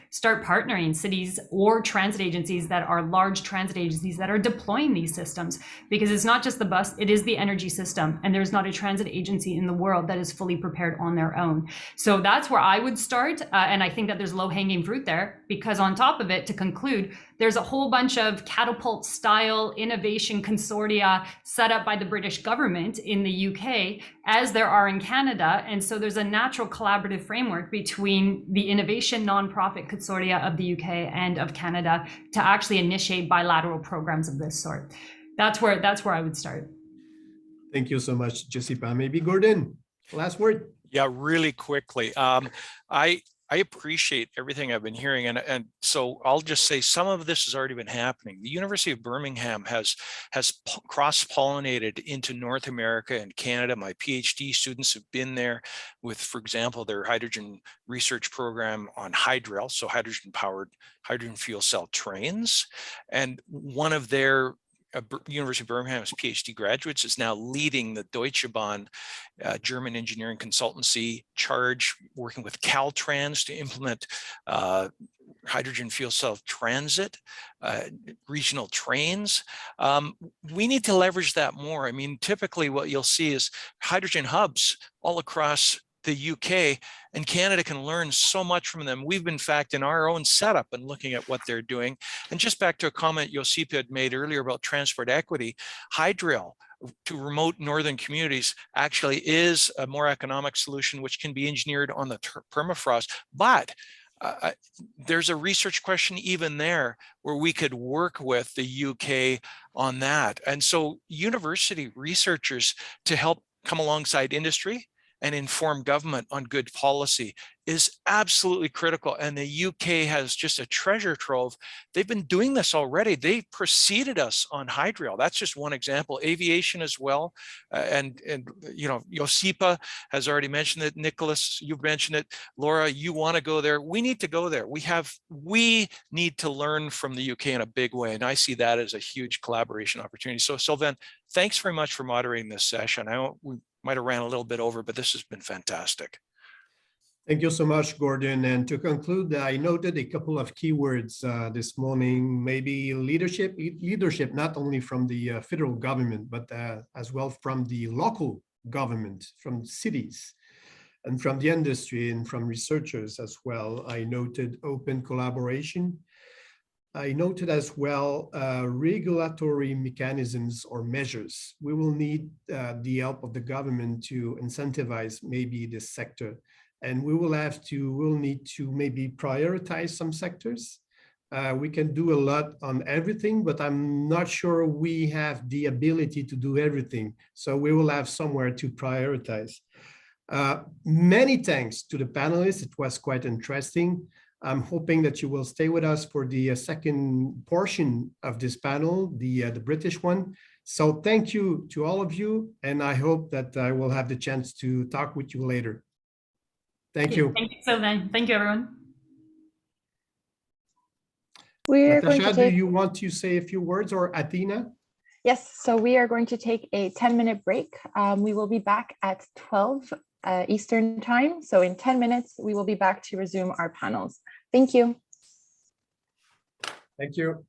start partnering cities or transit agencies that are large transit agencies that are deploying these systems, because it's not just the bus, it is the energy system, and there's not a transit agency in the world that is fully prepared on their own. So that's where I would start, and I think that there's low-hanging fruit there, because on top of it, to conclude, there's a whole bunch of catapult-style innovation consortia set up by the British government in the UK, as there are in Canada, and so there's a natural collaborative framework between the innovation nonprofit consortia of the UK and of Canada to actually initiate bilateral programs of this sort. That's where I would start. Thank you so much, Josipa. Maybe Gordon, last word. Yeah, really quickly. I appreciate everything I've been hearing. And so I'll just say some of this has already been happening. The University of Birmingham has cross-pollinated into North America and Canada. My PhD students have been there with, for example, their hydrogen research program on Hydra, so hydrogen-powered hydrogen fuel cell trains. And one of their University of Birmingham's PhD graduates is now leading the Deutsche Bahn German engineering consultancy charge, working with Caltrans to implement hydrogen fuel cell transit, regional trains. We need to leverage that more. I mean, typically what you'll see is hydrogen hubs all across the UK, and Canada can learn so much from them. We've been, in fact, in our own setup and looking at what they're doing. And just back to a comment Josipa had made earlier about transport equity, Hydra to remote northern communities actually is a more economic solution, which can be engineered on the permafrost. But there's a research question even there where we could work with the UK on that. And so university researchers to help come alongside industry and inform government on good policy is absolutely critical. And the UK has just a treasure trove. They've been doing this already. They preceded us on Hydra. That's just one example. Aviation as well. And you know, Josipa has already mentioned it. Nicolas, you've mentioned it. Laura, you want to go there. We need to go there. We need to learn from the UK in a big way. And I see that as a huge collaboration opportunity. So Sylvain, thanks very much for moderating this session. We might have ran a little bit over, but this has been fantastic. Thank you so much, Gordon. And to conclude, I noted a couple of keywords this morning, maybe leadership, not only from the federal government, but as well from the local government, from cities, and from the industry and from researchers as well. I noted open collaboration. I noted as well regulatory mechanisms or measures. We will need the help of the government to incentivize maybe this sector, and we'll need to maybe prioritize some sectors We can do a lot on everything, but I'm not sure we have the ability to do everything. So we will have somewhere to prioritize. Many thanks to the panelists. It was quite interesting. I'm hoping that you will stay with us for the second portion of this panel, the British one. So thank you to all of you, and I hope that I will have the chance to talk with you later. Thank you. Thank you, Sylvain. Thank you, everyone. We're going Natasha, to take, do you want to say a few words, or Athena? yes, so we are going to take a 10-minute break. We will be back at 12 Eastern time. So in 10 minutes, we will be back to resume our panels. Thank you. Thank you.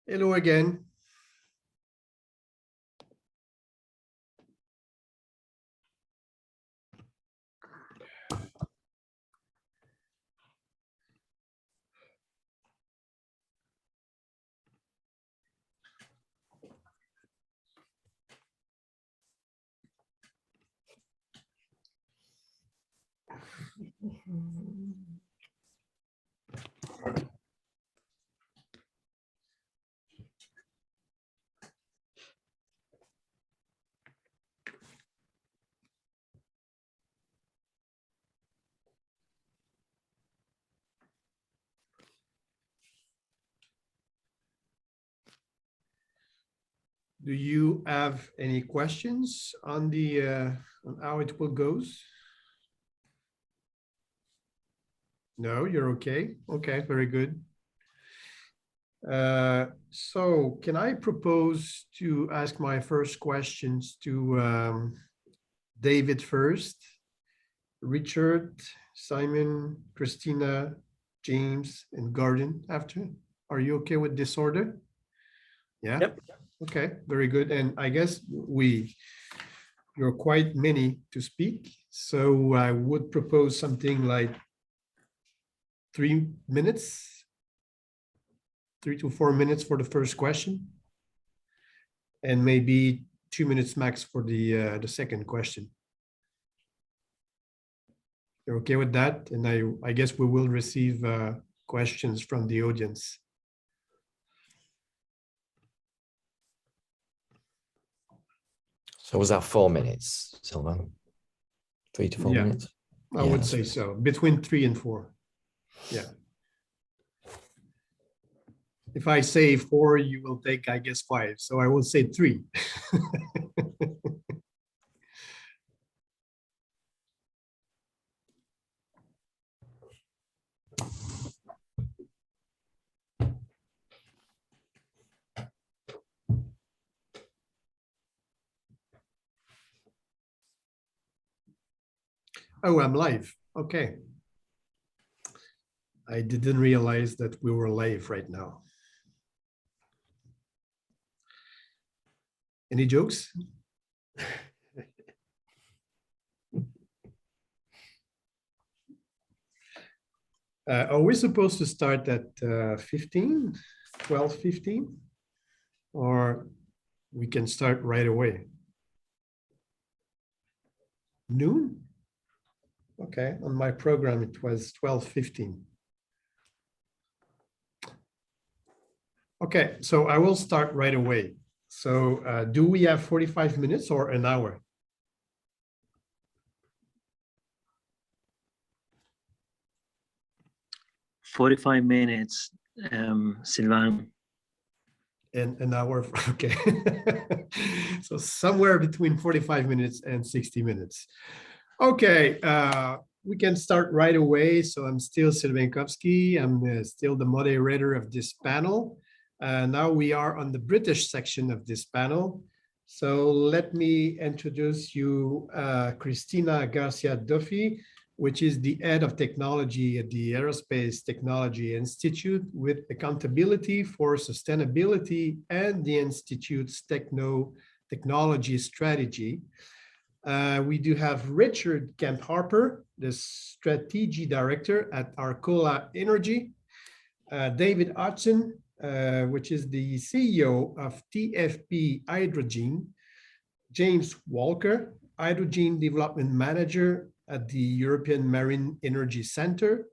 Hello again. Do you have any questions on the on how it will goes? No, you're okay. Okay, very good. So can I propose to ask my first questions to David first, Richard, Simon, Cristina, James, and Gordon after? Are you okay with this order? Yeah. Yep. Okay, very good. And I guess you're quite many to speak. So I would propose something like 3 minutes, 3 to 4 minutes for the first question. And maybe 2 minutes max for the second question. You're okay with that? And I guess we will receive questions from the audience. So was that 4 minutes, Sylvain? 3 to 4 Yeah, minutes? I would say so, between 3 and 4. Yeah. If I say 4, you will take, I guess, 5. So I will say 3. Oh, I'm live. Okay. I didn't realize that we were live right now. Any jokes? Are we supposed to start at 15, 12:15? Or we can start right away? Noon? Okay, on my program, it was 12:15. Okay, so I will start right away. So do we have 45 minutes or an hour? "45 minutes, Sylvain." And an hour, okay. So somewhere between 45 minutes and 60 minutes. Okay, we can start right away. So I'm still Sylvain Cofsky. I'm still the moderator of this panel. Now we are on the British section of this panel. So let me introduce you Cristina Garcia-Duffy, which is the head of technology at the Aerospace Technology Institute with accountability for sustainability and the Institute's technology strategy. We do have Richard Kemp-Harper, the strategy director at Arcola Energy, David Hodgson, which is the CEO of TFP Hydrogen, James Walker, Hydrogen Development Manager at the European Marine Energy Center,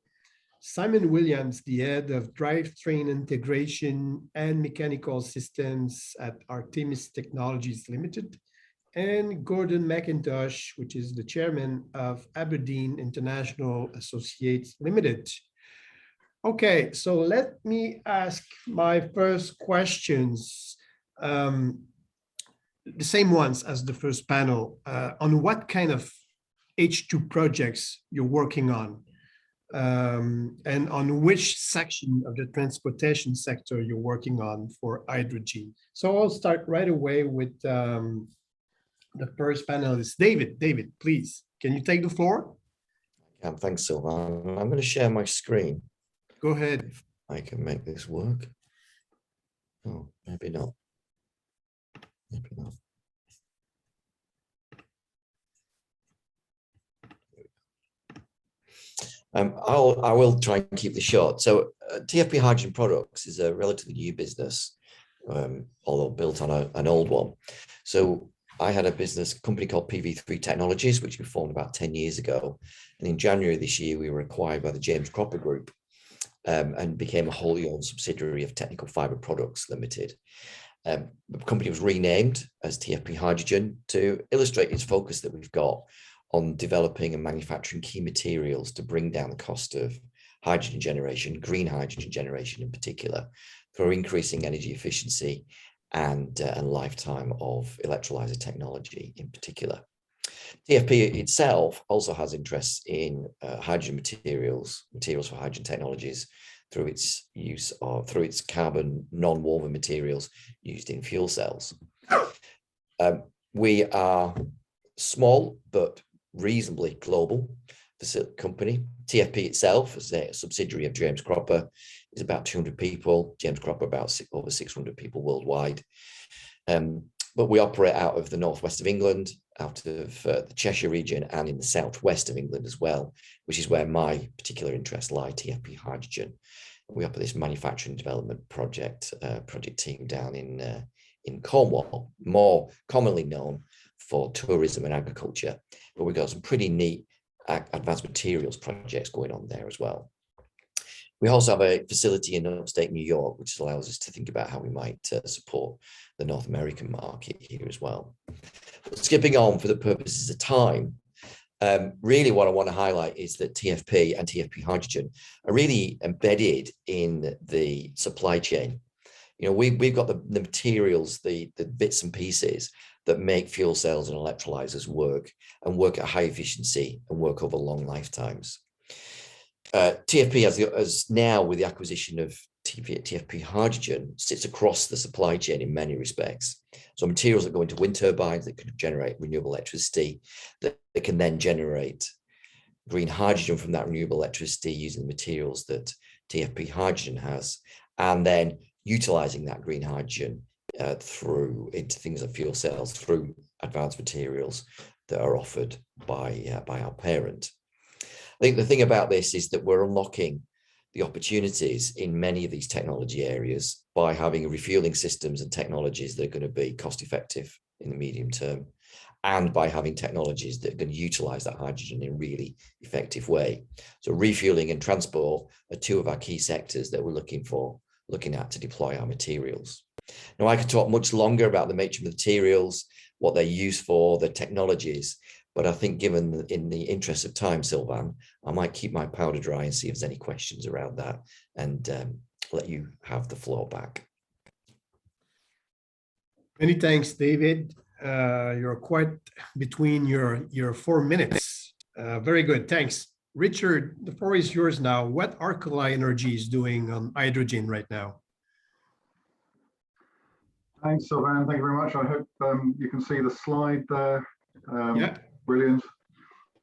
Simon Williams, the head of drivetrain integration and mechanical systems at Artemis Technologies Limited, and Gordon McIntosh, which is the chairman of Aberdeen International Associates Limited. Okay, so let me ask my first questions, the same ones as the first panel, on what kind of H2 projects you're working on, and on which section of the transportation sector you're working on for hydrogen. So I'll start right away with the first panelist, David. David, please, can you take the floor? Thanks, Sylvain. I'm going to share my screen. Go ahead. If I can make this work. Oh, maybe not. Maybe not. I will try and keep this short. So TFP Hydrogen Products is a relatively new business, although built on an old one. So I had a business company called PV3 Technologies, which we formed about 10 years ago. And in January this year, we were acquired by the James Cropper Group and became a wholly owned subsidiary of Technical Fibre Products Limited. The company was renamed as TFP Hydrogen to illustrate its focus that we've got on developing and manufacturing key materials to bring down the cost of hydrogen generation, green hydrogen generation in particular, for increasing energy efficiency and lifetime of electrolyzer technology in particular. TFP itself also has interests in hydrogen materials for hydrogen technologies through its use of, through its carbon non-woven materials used in fuel cells. We are small, but reasonably global company. TFP itself, as a subsidiary of James Cropper, is about 200 people. James Cropper about over 600 people worldwide. But we operate out of the northwest of England, out of the Cheshire region, and in the southwest of England as well, which is where my particular interests lie, TFP Hydrogen. We operate this manufacturing development project team down in Cornwall, more commonly known for tourism and agriculture, but we've got some pretty neat advanced materials projects going on there as well. We also have a facility in upstate New York, which allows us to think about how we might support the North American market here as well. But skipping on for the purposes of time, really what I want to highlight is that TFP and TFP Hydrogen are really embedded in the supply chain. You know, we've got the materials, the bits and pieces that make fuel cells and electrolyzers work and work at high efficiency and work over long lifetimes. TFP has now, with the acquisition of TFP Hydrogen, sits across the supply chain in many respects. So materials that go into wind turbines that can generate renewable electricity, that can then generate green hydrogen from that renewable electricity using the materials that TFP Hydrogen has, and then utilizing that green hydrogen through into things like fuel cells through advanced materials that are offered by our parent. I think the thing about this is that we're unlocking the opportunities in many of these technology areas by having refueling systems and technologies that are going to be cost effective in the medium term, and by having technologies that are going to utilize that hydrogen in a really effective way. So refueling and transport are two of our key sectors that we're looking at to deploy our materials. Now, I could talk much longer about the nature of materials, what they're used for, the technologies, but I think given in the interest of time, Sylvain, I might keep my powder dry and see if there's any questions around that, and let you have the floor back. Many thanks, David. You're quite between your 4 minutes. Very good, thanks. Richard, the floor is yours now. What Arcola Energy is doing on hydrogen right now? Thanks, Sylvain. Thank you very much. I hope you can see the slide there. Yeah. Brilliant.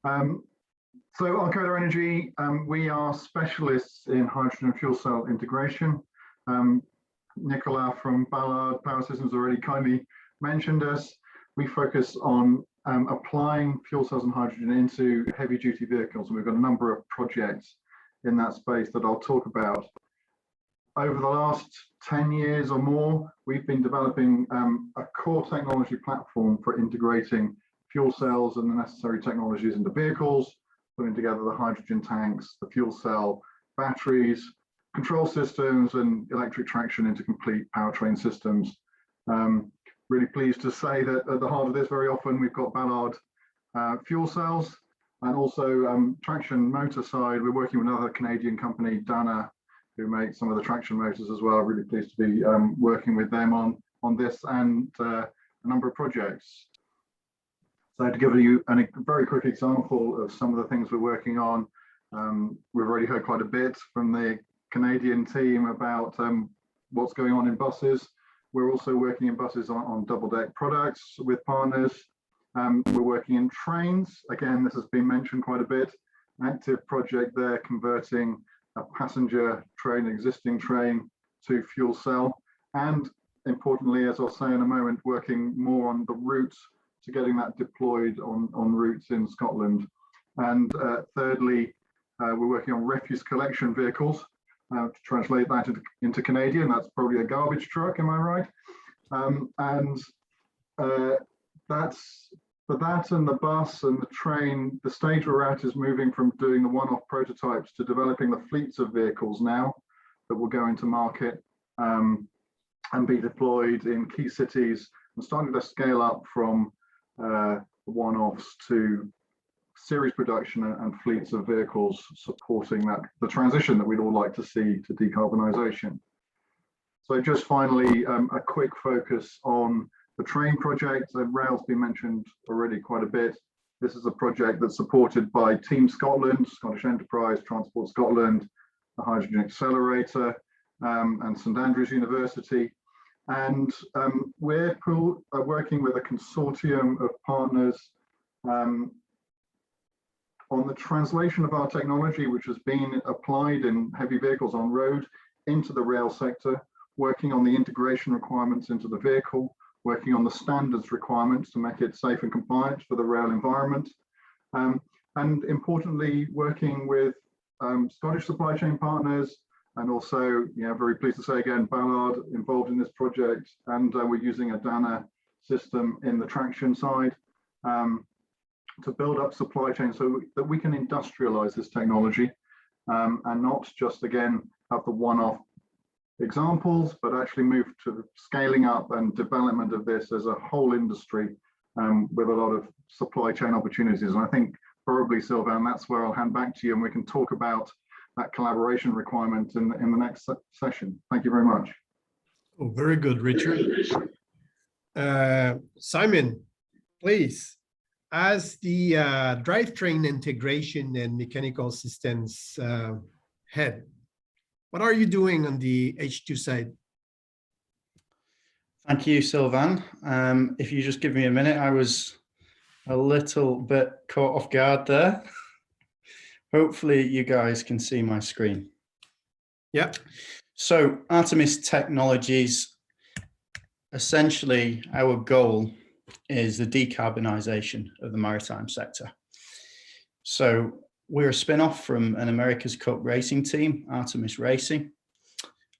So Arcola Energy, we are specialists in hydrogen fuel cell integration. Nicolas from Ballard Power Systems already kindly mentioned us. We focus on applying fuel cells and hydrogen into heavy duty vehicles, and we've got a number of projects in that space that I'll talk about. Over the last 10 years or more, we've been developing a core technology platform for integrating fuel cells and the necessary technologies into vehicles, putting together the hydrogen tanks, the fuel cell batteries, control systems, and electric traction into complete powertrain systems. Really pleased to say that at the heart of this, very often we've got Ballard fuel cells, and also traction motor side. We're working with another Canadian company, Dagenais, who make some of the traction motors as well. Really pleased to be working with them on this and a number of projects. So to give you a very quick example of some of the things we're working on, we've already heard quite a bit from the Canadian team about what's going on in buses. We're also working in buses on double-deck products with partners. We're working in trains. Again, this has been mentioned quite a bit. Active project there, converting a passenger train, existing train, to fuel cell. And importantly, as I'll say in a moment, working more on the route to getting that deployed on routes in Scotland. And thirdly, we're working on refuse collection vehicles. To translate that into Canadian, that's probably a garbage truck, am I right? That's for that and the bus and the train, the stage we're at is moving from doing the one-off prototypes to developing the fleets of vehicles now that will go into market and be deployed in key cities, and starting to scale up from one-offs to series production and fleets of vehicles supporting the transition that we'd all like to see to decarbonisation. So just finally, a quick focus on the train project. Rail's been mentioned already quite a bit. This is a project that's supported by Team Scotland, Scottish Enterprise, Transport Scotland, the Hydrogen Accelerator, and St Andrews University. And we're working with a consortium of partners on the translation of our technology, which has been applied in heavy vehicles on road into the rail sector, working on the integration requirements into the vehicle, working on the standards requirements to make it safe and compliant for the rail environment. And importantly, working with Scottish supply chain partners, and also, very pleased to say again, Ballard involved in this project, and we're using a Dana system in the traction side to build up supply chain so that we can industrialize this technology and not just, again, have the one-off examples, but actually move to scaling up and development of this as a whole industry with a lot of supply chain opportunities. And I think probably, Sylvain, that's where I'll hand back to you, and we can talk about that collaboration requirement in the next session. Thank you very much. Oh, very good, Richard. Simon, please, as the drivetrain integration and mechanical systems head, what are you doing on the H2 side? Thank you, Sylvain. If you just give me a minute, I was a little bit caught off guard there. Hopefully you guys can see my screen. Yeah. So Artemis Technologies, essentially our goal is the decarbonisation of the maritime sector. So we're a spin-off from an America's Cup racing team, Artemis Racing.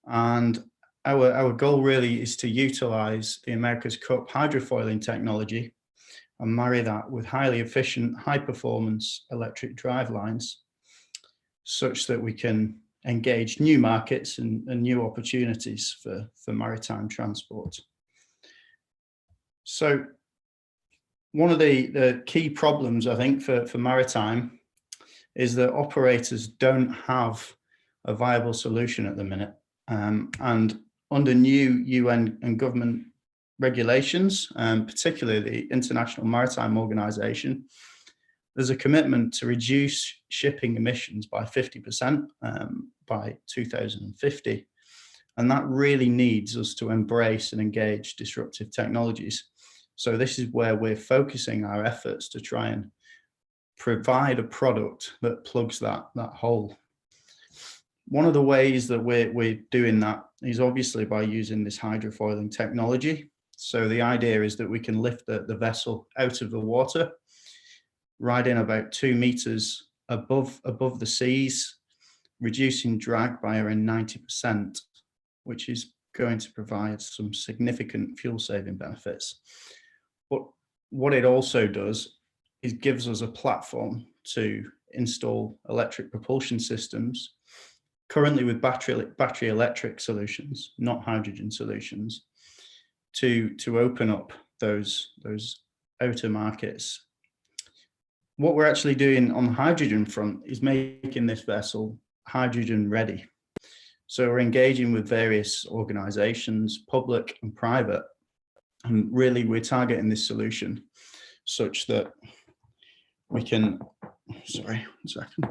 And our goal really is to utilise the America's Cup hydrofoiling technology and marry that with highly efficient, high-performance electric drive lines, such that we can engage new markets and new opportunities for maritime transport. So one of the key problems, I think, for maritime is that operators don't have a viable solution at the minute. And under new UN and government regulations, particularly the International Maritime Organization, there's a commitment to reduce shipping emissions by 50% by 2050. And that really needs us to embrace and engage disruptive technologies. So this is where we're focusing our efforts to try and provide a product that plugs that hole. One of the ways that we're doing that is obviously by using this hydrofoiling technology. So the idea is that we can lift the vessel out of the water, right in about 2 meters above the seas, reducing drag by around 90%, which is going to provide some significant fuel saving benefits. But what it also does is gives us a platform to install electric propulsion systems, currently with battery electric solutions, not hydrogen solutions, to open up those outer markets. What we're actually doing on the hydrogen front is making this vessel hydrogen ready. So we're engaging with various organizations, public and private, and really we're targeting this solution such that we can, sorry, 1 second.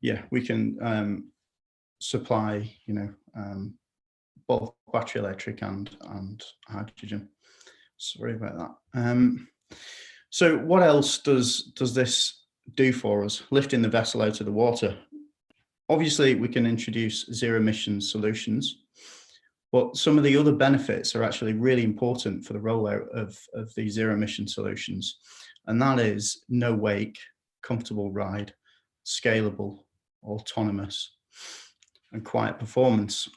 Yeah, we can supply, both battery electric and hydrogen. Sorry about that. So what else does this do for us, lifting the vessel out of the water? Obviously, we can introduce zero emission solutions. But some of the other benefits are actually really important for the rollout of these zero emission solutions. And that is no wake, comfortable ride, scalable, autonomous, and quiet performance.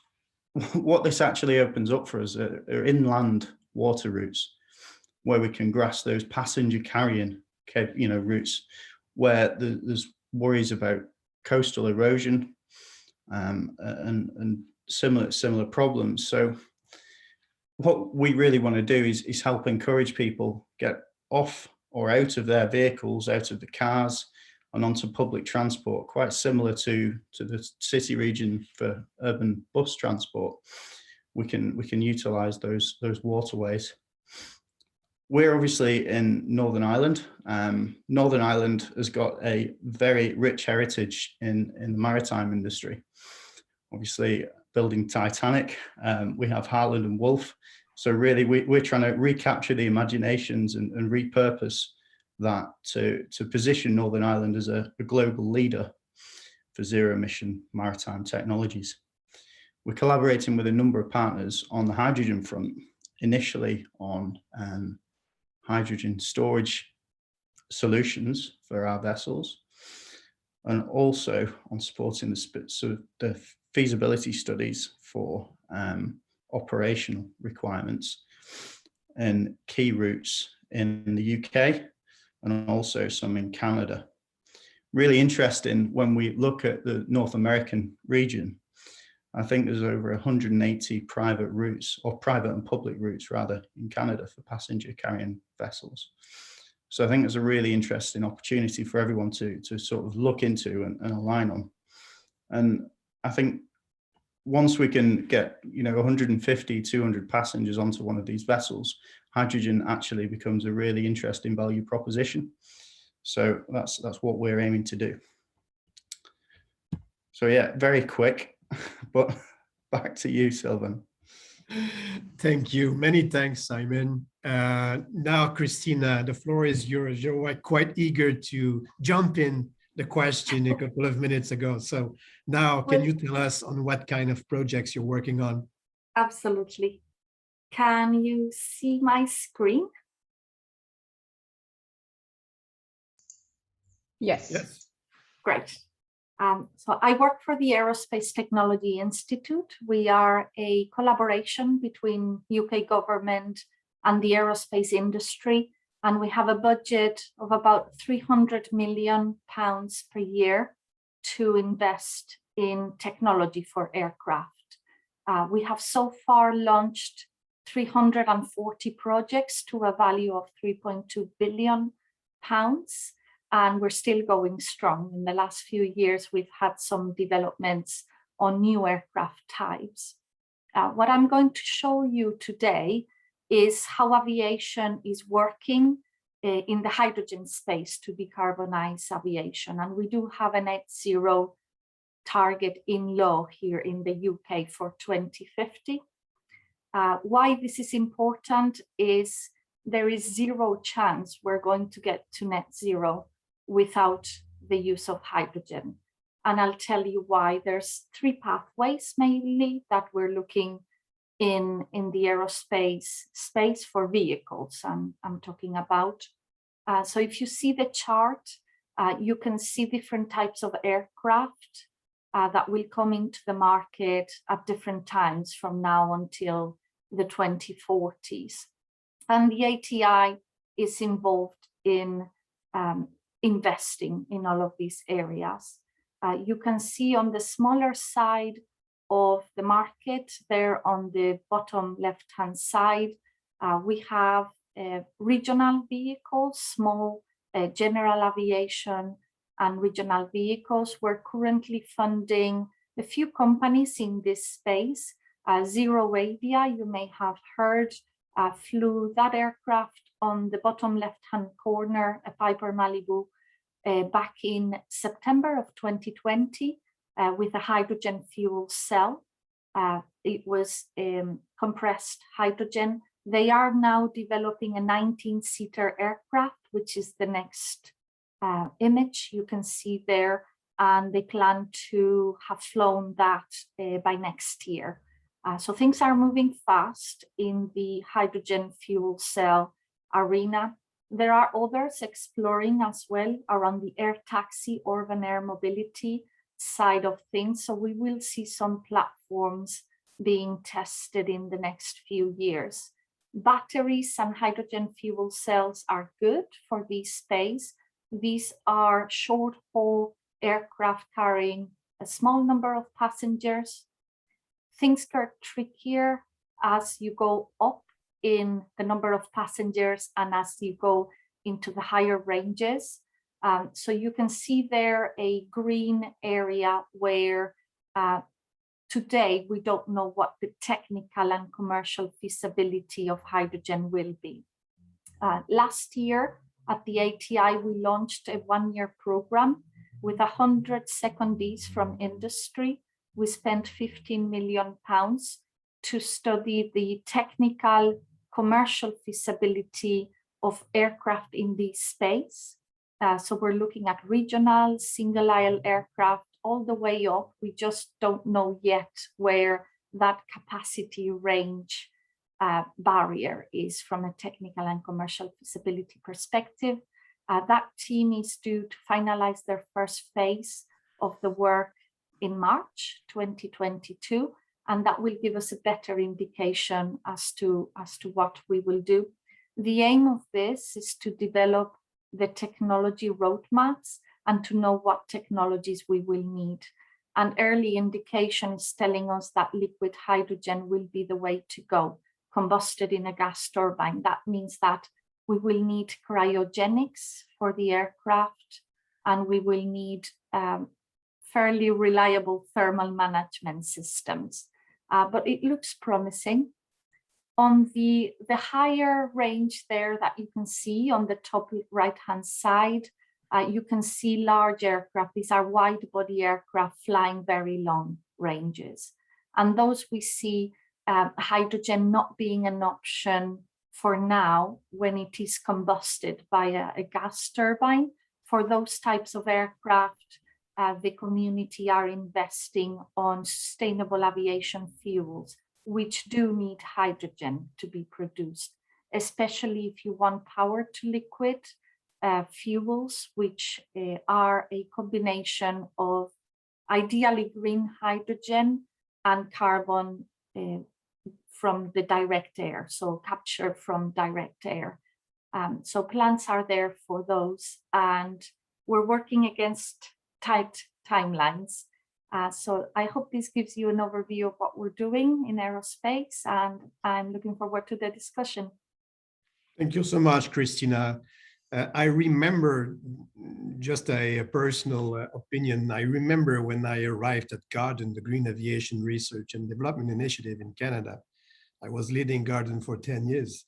What this actually opens up for us are inland water routes where we can grasp those passenger carrying, routes where there's worries about coastal erosion and similar problems. So what we really want to do is help encourage people get off or out of their vehicles, out of the cars, and onto public transport, quite similar to the city region for urban bus transport. We can utilize those waterways. We're obviously in Northern Ireland. Northern Ireland has got a very rich heritage in the maritime industry. Obviously, building Titanic, we have Harland and Wolff. So really, we're trying to recapture the imaginations and repurpose that to position Northern Ireland as a global leader for zero emission maritime technologies. We're collaborating with a number of partners on the hydrogen front, initially on hydrogen storage solutions for our vessels, and also on supporting the feasibility studies for operational requirements and key routes in the UK and also some in Canada. Really interesting when we look at the North American region. I think there's over 180 private routes, or private and public routes rather, in Canada for passenger carrying vessels. So I think it's a really interesting opportunity for everyone to sort of look into and align on. And I think once we can get 150, 200 passengers onto one of these vessels, hydrogen actually becomes a really interesting value proposition. So that's what we're aiming to do. So yeah, very quick, but back to you, Sylvain. Thank you. Many thanks, Simon. Now, Cristina, the floor is yours. You're quite eager to jump in the question a couple of minutes ago. So now, can you tell us on what kind of projects you're working on? Absolutely. Can you see my screen? Yes. Yes. Great. So I work for the Aerospace Technology Institute. We are a collaboration between UK government and the aerospace industry, and we have a budget of about £300 million per year to invest in technology for aircraft. We have so far launched 340 projects to a value of £3.2 billion. And we're still going strong. In the last few years, we've had some developments on new aircraft types. What I'm going to show you today is how aviation is working in the hydrogen space to decarbonize aviation. And we do have a net zero target in law here in the UK for 2050. Why this is important is there is zero chance we're going to get to net zero without the use of hydrogen. And I'll tell you why. There's three pathways mainly that we're looking in the aerospace space for vehicles I'm talking about. So if you see the chart, you can see different types of aircraft that will come into the market at different times from now until the 2040s. And the ATI is involved in investing in all of these areas. You can see on the smaller side of the market there on the bottom left-hand side, we have regional vehicles, small general aviation and regional vehicles. We're currently funding a few companies in this space. Zero Avia, you may have heard, flew that aircraft on the bottom left-hand corner, a Piper Malibu, back in September of 2020 with a hydrogen fuel cell. It was compressed hydrogen. They are now developing a 19-seater aircraft, which is the next image you can see there, and they plan to have flown that by next year. So things are moving fast in the hydrogen fuel cell arena. There are others exploring as well around the air taxi, urban air mobility side of things. So we will see some platforms being tested in the next few years. Batteries and hydrogen fuel cells are good for this space. These are short-haul aircraft carrying a small number of passengers. Things get trickier as you go up in the number of passengers and as you go into the higher ranges. So you can see there a green area where today we don't know what the technical and commercial feasibility of hydrogen will be. Last year at the ATI, we launched a one-year program with 100 secondees from industry. We spent £15 million to study the technical commercial feasibility of aircraft in this space. So we're looking at regional, single aisle aircraft all the way up. We just don't know yet where that capacity range barrier is from a technical and commercial feasibility perspective. That team is due to finalize their first phase of the work in March 2022, and that will give us a better indication as to what we will do. The aim of this is to develop the technology roadmaps and to know what technologies we will need. An early indication is telling us that liquid hydrogen will be the way to go, combusted in a gas turbine. That means that we will need cryogenics for the aircraft, and we will need fairly reliable thermal management systems. But it looks promising. On the higher range there that you can see on the top right-hand side, you can see large aircraft. These are wide body aircraft flying very long ranges. And those we see hydrogen not being an option for now when it is combusted by a gas turbine. For those types of aircraft, the community are investing on sustainable aviation fuels, which do need hydrogen to be produced, especially if you want power to liquid fuels, which are a combination of ideally green hydrogen and carbon from the direct air, so captured from direct air. So plans are there for those, and we're working against tight timelines. So I hope this gives you an overview of what we're doing in aerospace, and I'm looking forward to the discussion. Thank you so much, Cristina. I remember, just a personal opinion, I remember when I arrived at Garden, the Green Aviation Research and Development Initiative in Canada. I was leading Garden for 10 years.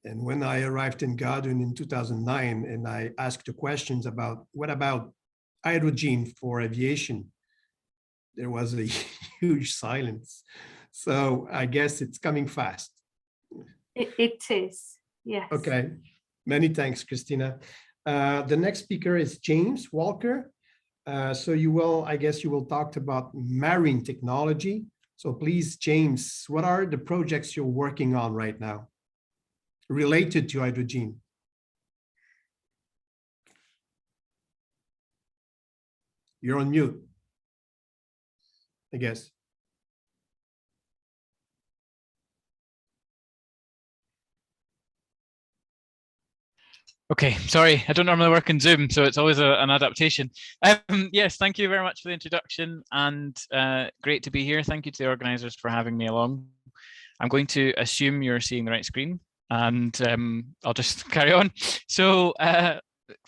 And when I arrived in Garden in 2009, and I asked the questions about, what about hydrogen for aviation? There was a huge silence. So I guess it's coming fast. It is, yes. Okay, many thanks, Cristina. The next speaker is James Walker. So you will, I guess you will talk about marine technology. So please, James, what are the projects you're working on right now related to hydrogen? You're on mute, I guess. Okay, sorry, I don't normally work in Zoom, so it's always an adaptation. Yes, thank you very much for the introduction, and great to be here. Thank you to the organisers for having me along. I'm going to assume you're seeing the right screen, and I'll just carry on. So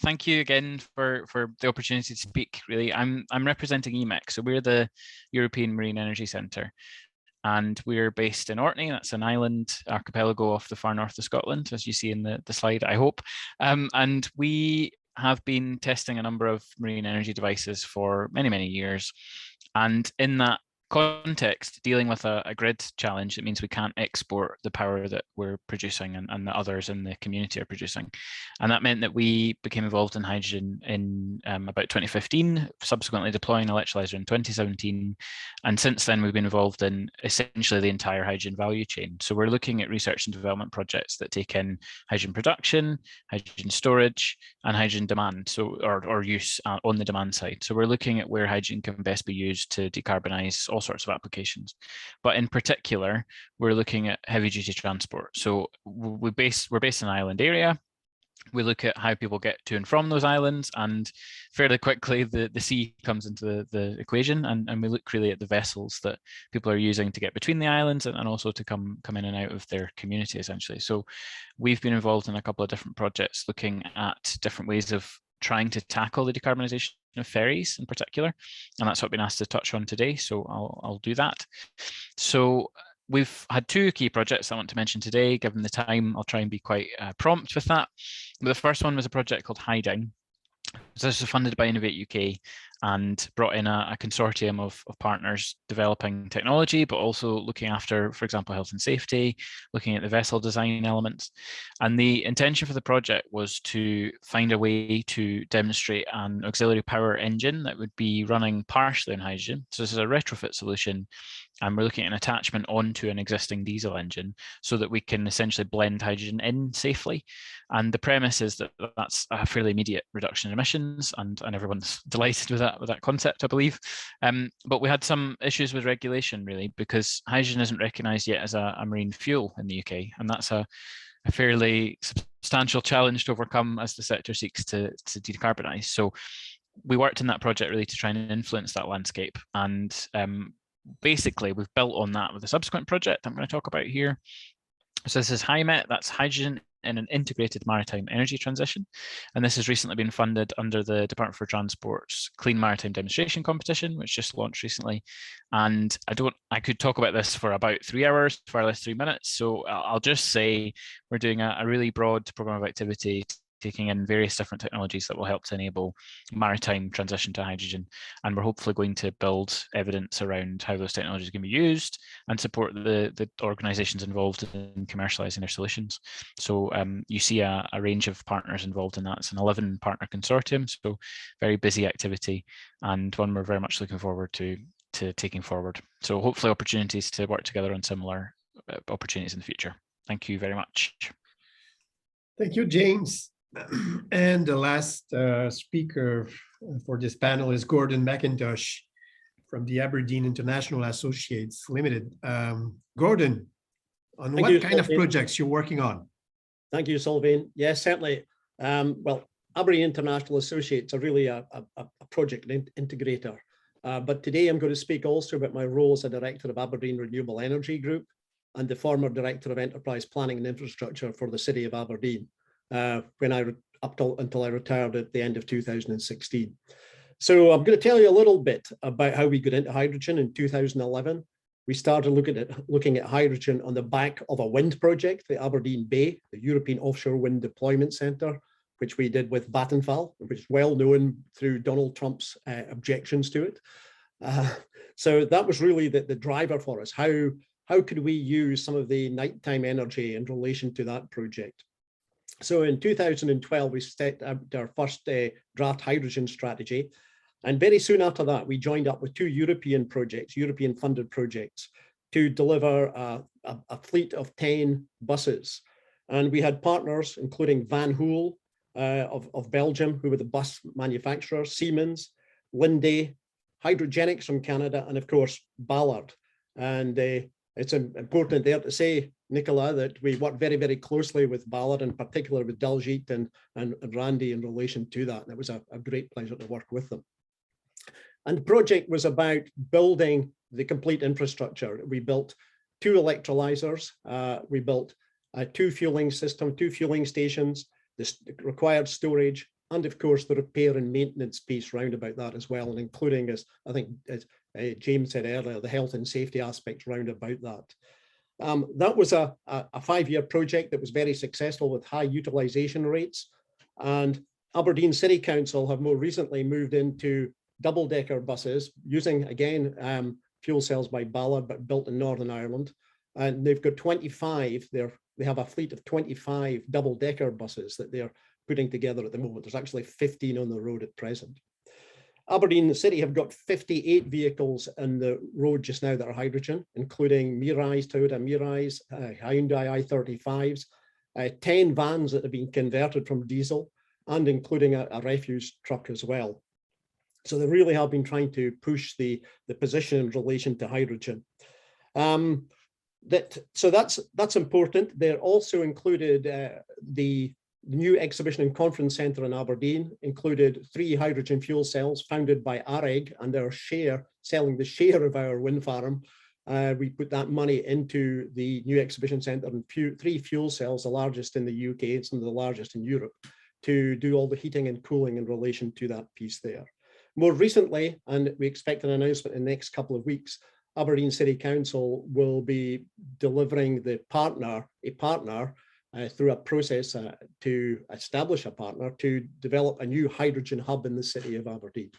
thank you again for the opportunity to speak. Really, I'm representing EMEC, so we're the European Marine Energy Centre. And we're based in Orkney, that's an island archipelago off the far north of Scotland, as you see in the slide, I hope. And we have been testing a number of marine energy devices for many, many years. And in that context, dealing with a grid challenge, it means we can't export the power that we're producing and that others in the community are producing. And that meant that we became involved in hydrogen in about 2015, subsequently deploying an electrolyzer in 2017. And since then, we've been involved in essentially the entire hydrogen value chain. So we're looking at research and development projects that take in hydrogen production, hydrogen storage, and hydrogen demand, so or use on the demand side. So we're looking at where hydrogen can best be used to decarbonize all sorts of applications. But in particular, we're looking at heavy duty transport. So we're based in an island area. We look at how people get to and from those islands, and fairly quickly the sea comes into the equation, and we look really at the vessels that people are using to get between the islands and also to come in and out of their community, essentially. So we've been involved in a couple of different projects looking at different ways of trying to tackle the decarbonisation of ferries in particular, and that's what I've been asked to touch on today, so I'll do that. So we've had two key projects I want to mention today. Given the time, I'll try and be quite prompt with that. But the first one was a project called Hydra. So this was funded by Innovitech UK and brought in a consortium of partners developing technology, but also looking after, for example, health and safety, looking at the vessel design elements. And the intention for the project was to find a way to demonstrate an auxiliary power engine that would be running partially on hydrogen. So this is a retrofit solution, and we're looking at an attachment onto an existing diesel engine so that we can essentially blend hydrogen in safely. And the premise is that that's a fairly immediate reduction in emissions, and everyone's delighted with that concept, I believe. But we had some issues with regulation, really, because hydrogen isn't recognised yet as a marine fuel in the UK, and that's a fairly substantial challenge to overcome as the sector seeks to decarbonise. So we worked in that project really to try and influence that landscape, and basically we've built on that with a subsequent project I'm going to talk about here. So this is HyMet, that's hydrogen in an integrated maritime energy transition. And this has recently been funded under the Department for Transport's Clean Maritime Demonstration Competition, which just launched recently. And I could talk about this for about 3 hours, far less 3 minutes. So I'll just say we're doing a really broad program of activity, taking in various different technologies that will help to enable maritime transition to hydrogen. And we're hopefully going to build evidence around how those technologies can be used and support the organizations involved in commercializing their solutions. So you see a range of partners involved in that. It's an 11 partner consortium, so very busy activity, and one we're very much looking forward to taking forward. So hopefully opportunities to work together on similar opportunities in the future. Thank you very much. Thank you, James. And the last speaker for this panel is Gordon McIntosh from the Aberdeen International Associates Limited. Gordon, on what kind of projects you're working on? Thank you, Sylvain. Yes, certainly. Well, Aberdeen International Associates are really a project integrator. But today I'm going to speak also about my role as a director of Aberdeen Renewable Energy Group and the former director of Enterprise Planning and Infrastructure for the City of Aberdeen. Until I retired at the end of 2016. So I'm going to tell you a little bit about how we got into hydrogen in 2011. We started looking at hydrogen on the back of a wind project, the Aberdeen Bay, the European Offshore Wind Deployment Centre, which we did with Vattenfall, which is well known through Donald Trump's objections to it. So that was really the driver for us. How could we use some of the nighttime energy in relation to that project? So in 2012, we set out our first draft hydrogen strategy. And very soon after that, we joined up with two European projects, European funded projects, to deliver a fleet of 10 buses. And we had partners, including Van Hool of Belgium, who were the bus manufacturer, Siemens, Linde, Hydrogenics from Canada, and of course, Ballard. And it's important there to say, Nicolas, that we work very, very closely with Ballard, in particular with Daljeet and Randy in relation to that. And it was a great pleasure to work with them. And the project was about building the complete infrastructure. We built 2 electrolyzers. We built 2 fueling systems, 2 fueling stations, the required storage, and of course, the repair and maintenance piece round about that as well, and including, as I think as James said earlier, the health and safety aspects round about that. That was a 5-year project that was very successful with high utilization rates. And Aberdeen City Council have more recently moved into double-decker buses using, again, fuel cells by Ballard, but built in Northern Ireland. And they've got 25, they have a fleet of 25 double-decker buses that they're putting together at the moment. There's actually 15 on the road at present. Aberdeen, the city, have got 58 vehicles on the road just now that are hydrogen, including Mirais, Toyota Mirais, Hyundai i35s, 10 vans that have been converted from diesel, and including a refuse truck as well. So they really have been trying to push the position in relation to hydrogen. So that's important. They're also included the new exhibition and conference centre in Aberdeen included 3 hydrogen fuel cells founded by AREG and our selling the share of our wind farm. We put that money into the new exhibition centre and 3 fuel cells, the largest in the UK, it's one of the largest in Europe, to do all the heating and cooling in relation to that piece there. More recently, and we expect an announcement in the next couple of weeks, Aberdeen City Council will be delivering a partner through a process to establish a partner to develop a new hydrogen hub in the city of Aberdeen.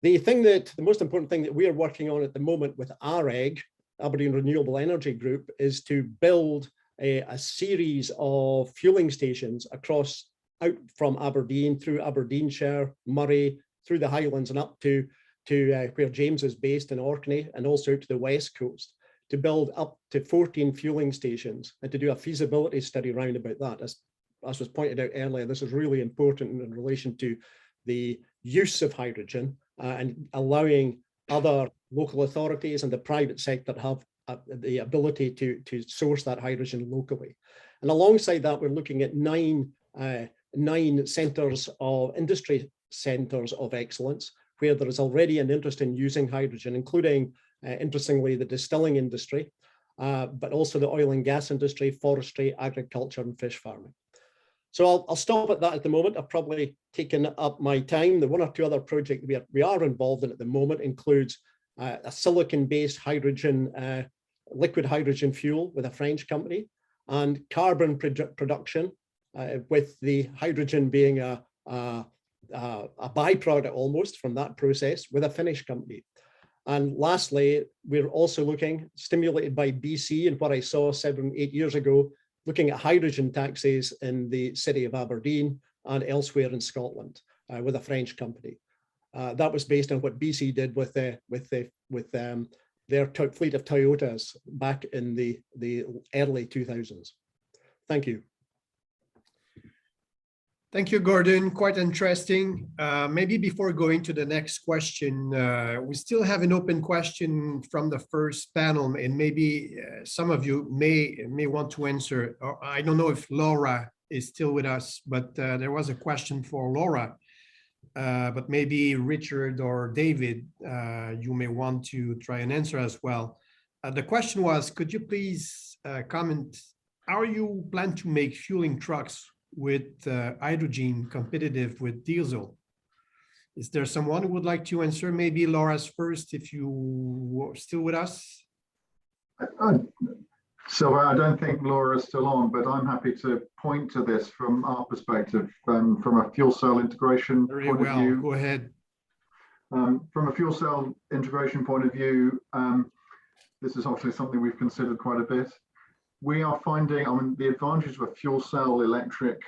The most important thing that we are working on at the moment with AREG, Aberdeen Renewable Energy Group, is to build a series of fueling stations out from Aberdeen through Aberdeenshire, Murray, through the Highlands and up to where James is based in Orkney, and also to the West Coast, to build up to 14 fueling stations and to do a feasibility study round about that. As was pointed out earlier, this is really important in relation to the use of hydrogen and allowing other local authorities and the private sector to have the ability to source that hydrogen locally. And alongside that, we're looking at nine industry centres of excellence, where there is already an interest in using hydrogen, including, interestingly, the distilling industry, but also the oil and gas industry, forestry, agriculture, and fish farming. So I'll stop at that at the moment. I've probably taken up my time. The 1 or 2 other projects we are involved in at the moment includes a silicon-based hydrogen, liquid hydrogen fuel with a French company, and carbon production with the hydrogen being a byproduct almost from that process with a Finnish company. And lastly, we're also looking, stimulated by BC and what I saw 7 or 8 years ago, looking at hydrogen taxis in the city of Aberdeen and elsewhere in Scotland with a French company. That was based on what BC did with their fleet of Toyotas back in the early 2000s. Thank you. Thank you, Gordon. Quite interesting. Maybe before going to the next question, we still have an open question from the first panel, and maybe some of you may want to answer. I don't know if Laura is still with us, but there was a question for Laura. But maybe Richard or David, you may want to try and answer as well. The question was, could you please comment, how you plan to make fueling trucks with hydrogen competitive with diesel? Is there someone who would like to answer? Maybe Laura's first, if you were still with us. So I don't think Laura's still on, but I'm happy to point to this from our perspective, from a fuel cell integration point of view. Go ahead. From a fuel cell integration point of view, this is obviously something we've considered quite a bit. We are finding, the advantage of a fuel cell electric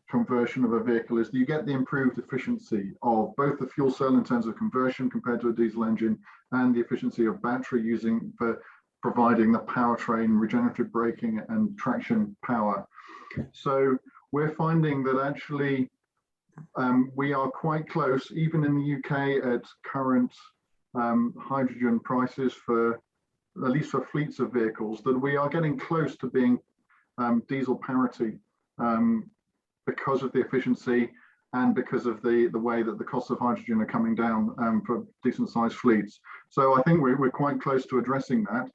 conversion of a vehicle is that you get the improved efficiency of both the fuel cell in terms of conversion compared to a diesel engine, and the efficiency of battery using for providing the powertrain, regenerative braking and traction power. So we're finding that actually we are quite close, even in the UK at current hydrogen prices for, at least for fleets of vehicles, that we are getting close to being diesel parity because of the efficiency and because of the way that the costs of hydrogen are coming down for decent sized fleets. So I think we're quite close to addressing that.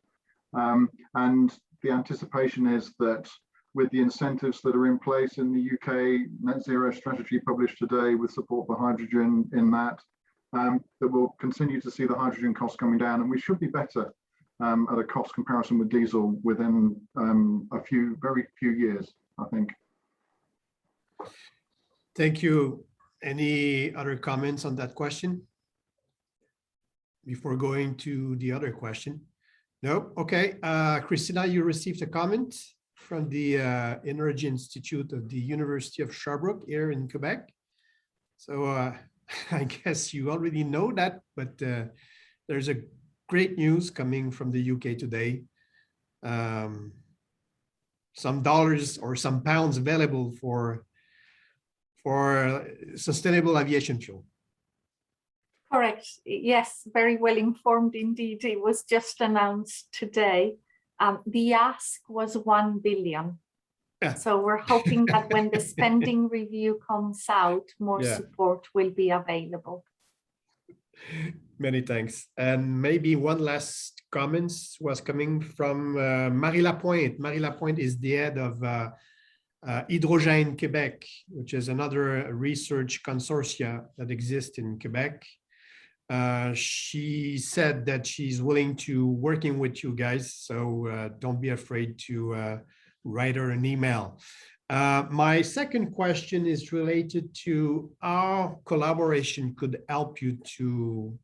And the anticipation is that with the incentives that are in place in the UK net zero strategy published today with support for hydrogen in that, that we'll continue to see the hydrogen costs coming down, and we should be better at a cost comparison with diesel within very few years, I think. Thank you. Any other comments on that question? before going to the other question? No, okay. Cristina, you received a comment from the Energy Institute of the University of Sherbrooke here in Quebec. So I guess you already know that, but there's a great news coming from the UK today. Some dollars or some pounds available for sustainable aviation fuel. Correct. Yes, very well informed indeed. It was just announced today. The ask was 1 billion. Yeah. So we're hoping that when the spending review comes out, more support will be available. Many thanks. And maybe one last comment was coming from Marie Lapointe. Marie Lapointe is the head of Hydrogène Québec, which is another research consortia that exists in Quebec. She said that she's willing to working with you guys, so don't be afraid to write her an email. My second question is related to how collaboration could help you to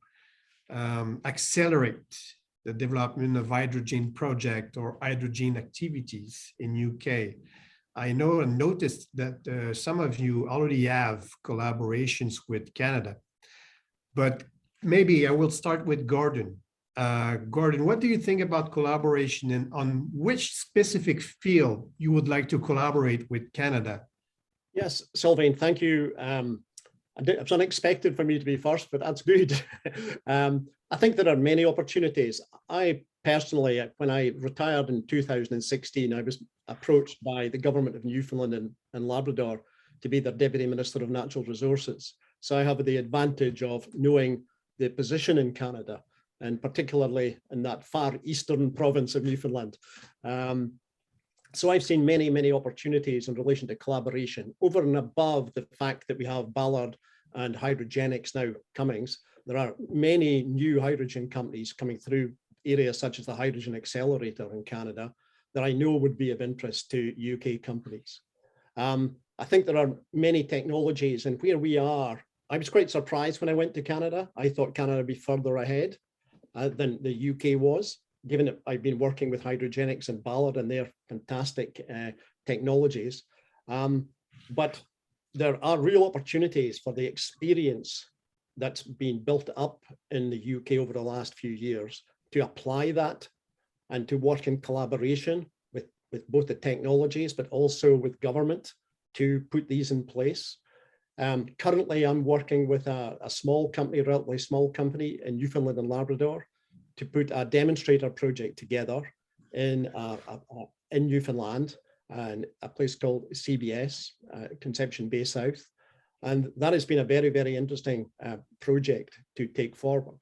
accelerate the development of hydrogen project or hydrogen activities in UK. I know and noticed that some of you already have collaborations with Canada, but maybe I will start with Gordon. Gordon, what do you think about collaboration and on which specific field you would like to collaborate with Canada? Yes, Sylvain, thank you. It was unexpected for me to be first, but that's good. I think there are many opportunities. I personally, when I retired in 2016, I was approached by the government of Newfoundland and Labrador to be their Deputy Minister of Natural Resources. So I have the advantage of knowing the position in Canada, and particularly in that far eastern province of Newfoundland. So I've seen many, many opportunities in relation to collaboration over and above the fact that we have Ballard and Hydrogenics now Cummings. There are many new hydrogen companies coming through areas such as the Hydrogen Accelerator in Canada that I know would be of interest to UK companies. I think there are many technologies, and where we are, I was quite surprised when I went to Canada. I thought Canada would be further ahead than the UK was, given that I've been working with Hydrogenics and Ballard and their fantastic technologies. But there are real opportunities for the experience that's been built up in the UK over the last few years to apply that and to work in collaboration with both the technologies, but also with government to put these in place. Currently, I'm working with a small company, relatively small company in Newfoundland and Labrador to put a demonstrator project together in Newfoundland and a place called CBS, Conception Bay South. And that has been a very, very interesting project to take forward.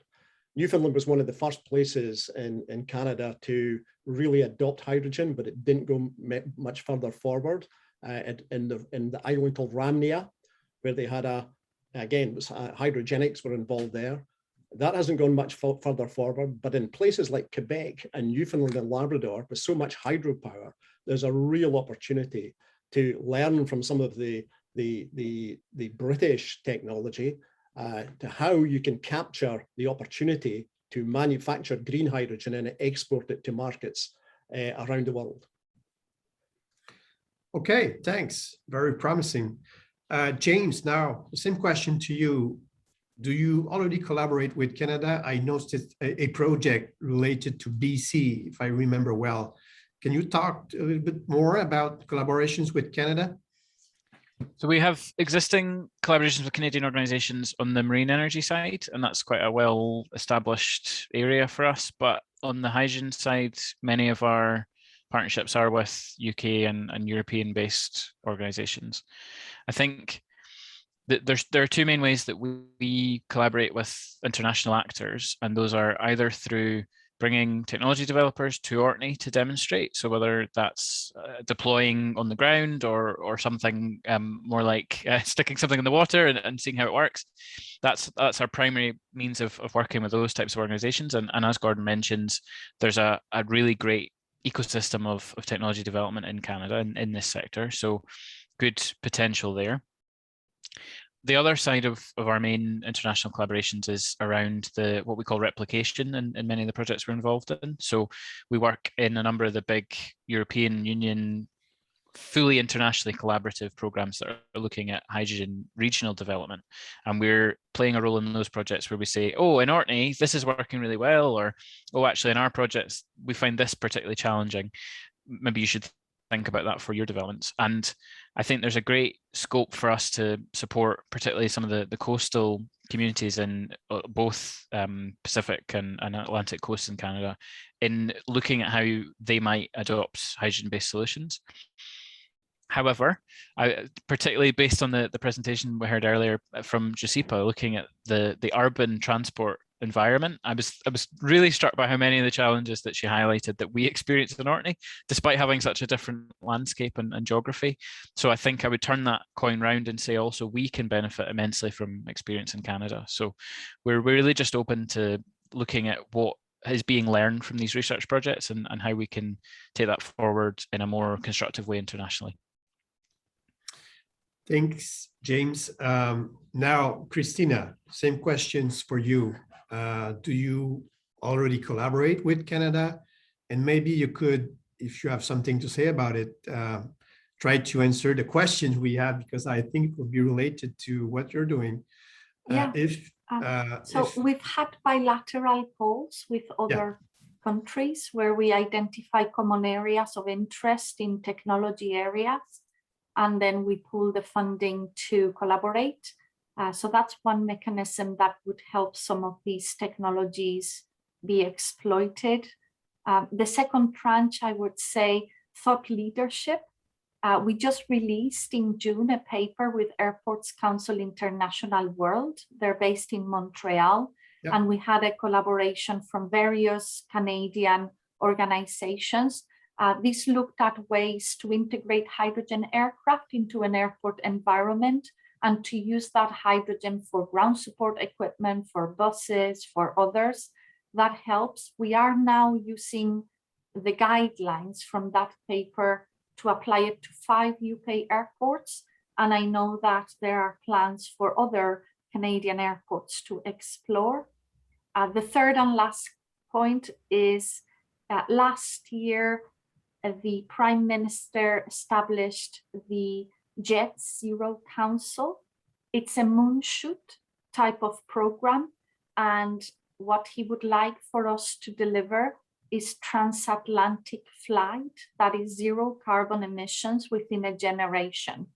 Newfoundland was one of the first places in Canada to really adopt hydrogen, but it didn't go much further forward in the island called Ramnia, where they had Hydrogenics were involved there. That hasn't gone much further forward, but in places like Quebec and Newfoundland and Labrador, with so much hydropower, there's a real opportunity to learn from some of the British technology to how you can capture the opportunity to manufacture green hydrogen and export it to markets around the world. Okay, thanks. Very promising. James, now, the same question to you. Do you already collaborate with Canada? I noticed a project related to BC, if I remember well. Can you talk a little bit more about collaborations with Canada? So we have existing collaborations with Canadian organizations on the marine energy side, and that's quite a well-established area for us. But on the hydrogen side, many of our partnerships are with UK and European-based organizations. I think that there are two main ways that we collaborate with international actors, and those are either through bringing technology developers to Orkney to demonstrate. So whether that's deploying on the ground or something more like sticking something in the water and seeing how it works. That's our primary means of working with those types of organizations. And as Gordon mentions, there's a really great ecosystem of technology development in Canada in this sector. So good potential there. the other side of our main international collaborations is around what we call replication in many of the projects we're involved in. So we work in a number of the big European Union fully internationally collaborative programs that are looking at hydrogen regional development. And we're playing a role in those projects where we say, oh, in Orkney, this is working really well, or, oh, actually in our projects, we find this particularly challenging. Maybe you should think about that for your developments. And I think there's a great scope for us to support particularly some of the coastal communities in both Pacific and Atlantic coasts in Canada in looking at how they might adopt hydrogen-based solutions. However, particularly based on the presentation we heard earlier from Josipa, looking at the urban transport environment, I was really struck by how many of the challenges that she highlighted that we experience in Orkney, despite having such a different landscape and geography. So I think I would turn that coin round and say also we can benefit immensely from experience in Canada. So we're really just open to looking at what is being learned from these research projects and how we can take that forward in a more constructive way internationally. Thanks, James. Now, Cristina, same questions for you. Do you already collaborate with Canada? And maybe you could, if you have something to say about it, try to answer the questions we have, because I think it will be related to what you're doing. Yeah. We've had bilateral calls with other countries where we identify common areas of interest in technology areas, and then we pool the funding to collaborate. So that's one mechanism that would help some of these technologies be exploited. The second tranche, I would say, thought leadership. We just released in June a paper with Airports Council International World. They're based in Montreal. Yep. And we had a collaboration from various Canadian organizations. This looked at ways to integrate hydrogen aircraft into an airport environment and to use that hydrogen for ground support equipment, for buses, for others. That helps. We are now using the guidelines from that paper to apply it to 5 UK airports. And I know that there are plans for other Canadian airports to explore. The third and last point is last year, the Prime Minister established the Jet Zero Council. It's a moonshoot type of program. And what he would like for us to deliver is transatlantic flight that is zero carbon emissions within a generation.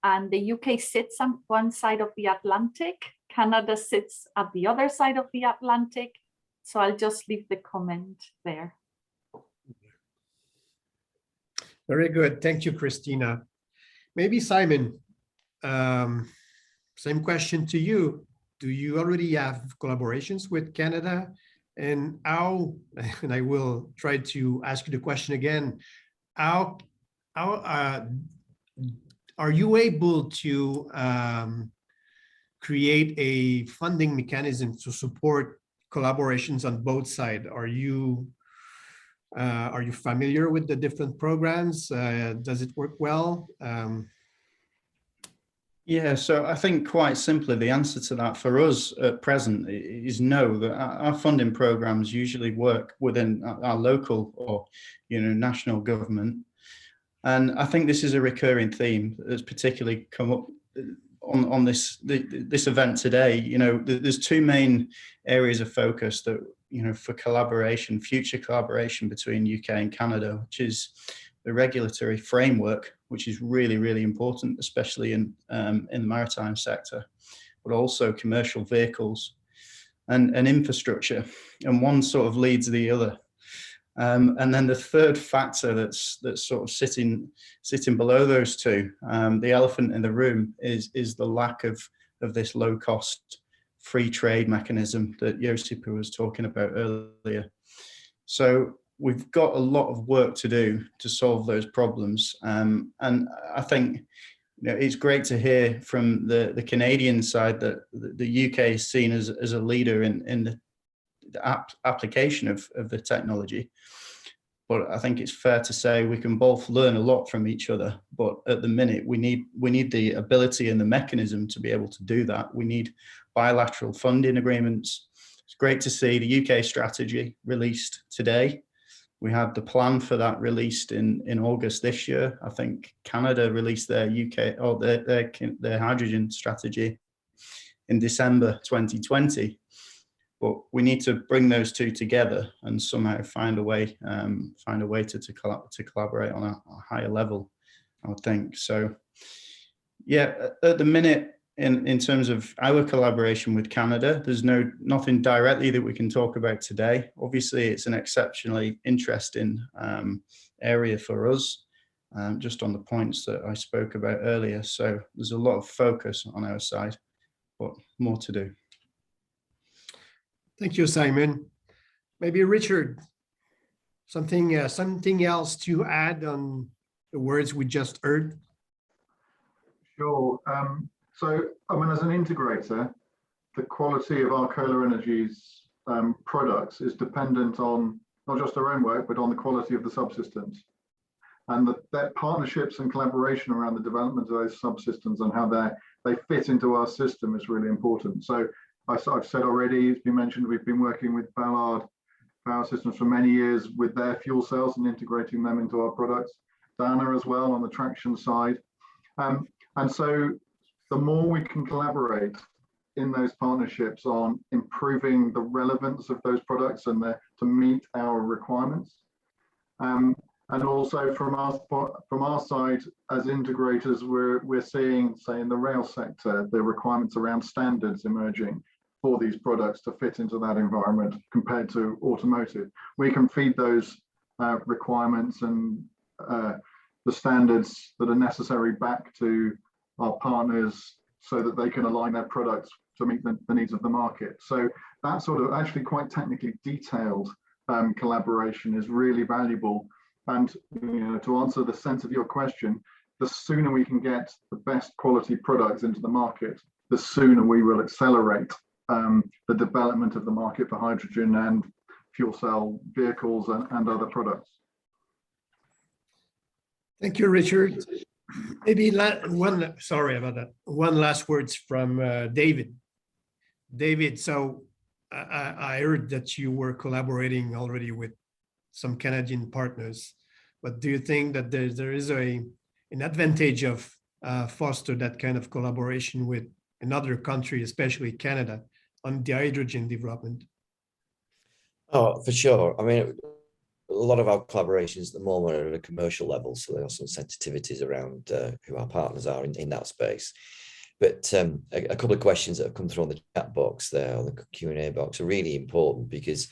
And the UK sits on one side of the Atlantic, Canada sits at the other side of the Atlantic. So I'll just leave the comment there. Very good. Thank you, Cristina. Maybe Simon, same question to you. Do you already have collaborations with Canada? And how, and I will try to ask you the question again, how are you able to create a funding mechanism to support collaborations on both sides? Are you familiar with the different programs? Does it work well? Yeah, so I think quite simply the answer to that for us at present is no, that our funding programs usually work within our local or national government. And I think this is a recurring theme that's particularly come up on this event today. There's two main areas of focus that, for collaboration, future collaboration between UK and Canada, which is the regulatory framework, which is really, really important, especially in the maritime sector, but also commercial vehicles and infrastructure. And one sort of leads the other. And then the third factor that's sort of sitting below those two, the elephant in the room, is the lack of this low cost free trade mechanism that Josipa was talking about earlier. So we've got a lot of work to do to solve those problems. And I think it's great to hear from the Canadian side that the UK is seen as a leader in the application of the technology. but I think it's fair to say we can both learn a lot from each other. But at the minute, we need the ability and the mechanism to be able to do that. We need bilateral funding agreements. It's great to see the UK strategy released today. We had the plan for that released in August this year. I think Canada released their their hydrogen strategy in December 2020. But we need to bring those two together and somehow find a way to collaborate on a higher level, I would think. So, yeah, at the minute, in terms of our collaboration with Canada, there's nothing directly that we can talk about today. Obviously, it's an exceptionally interesting area for us, just on the points that I spoke about earlier. So there's a lot of focus on our side, but more to do. Thank you, Simon. Maybe Richard, something else to add on the words we just heard? Sure. So, I mean, as an integrator, the quality of Arcola Energy's products is dependent on not just our own work, but on the quality of the subsystems. And that partnerships and collaboration around the development of those subsystems and how they fit into our system is really important. So, I've said already, it's been mentioned, we've been working with Ballard Power Systems for many years with their fuel cells and integrating them into our products. Dana as well on the traction side. And so the more we can collaborate in those partnerships on improving the relevance of those products and to meet our requirements. And also from our side as integrators, we're seeing, say, in the rail sector, the requirements around standards emerging for these products to fit into that environment compared to automotive. We can feed those requirements and the standards that are necessary back to our partners so that they can align their products to meet the needs of the market. So that sort of actually quite technically detailed collaboration is really valuable. And to answer the sense of your question, the sooner we can get the best quality products into the market, the sooner we will accelerate the development of the market for hydrogen and fuel cell vehicles and other products. Thank you, Richard. Maybe sorry about that. One last words from David. David, so I heard that you were collaborating already with some Canadian partners, but do you think that there is an advantage of foster that kind of collaboration with another country, especially Canada, on the hydrogen development? Oh, for sure. I mean, a lot of our collaborations at the moment are at a commercial level, so there are some sensitivities around who our partners are in that space. But a couple of questions that have come through on the chat box there, on the Q&A box, are really important because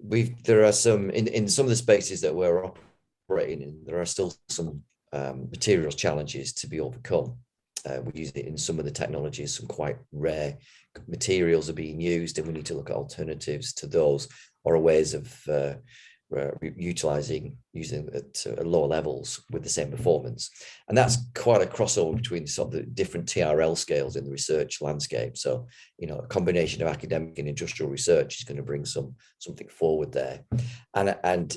there are some, in some of the spaces that we're operating in, there are still some materials challenges to be overcome. We use it in some of the technologies, some quite rare materials are being used, and we need to look at alternatives to those or ways of using at lower levels with the same performance. And that's quite a crossover between sort of the different TRL scales in the research landscape. So, a combination of academic and industrial research is going to bring something forward there. And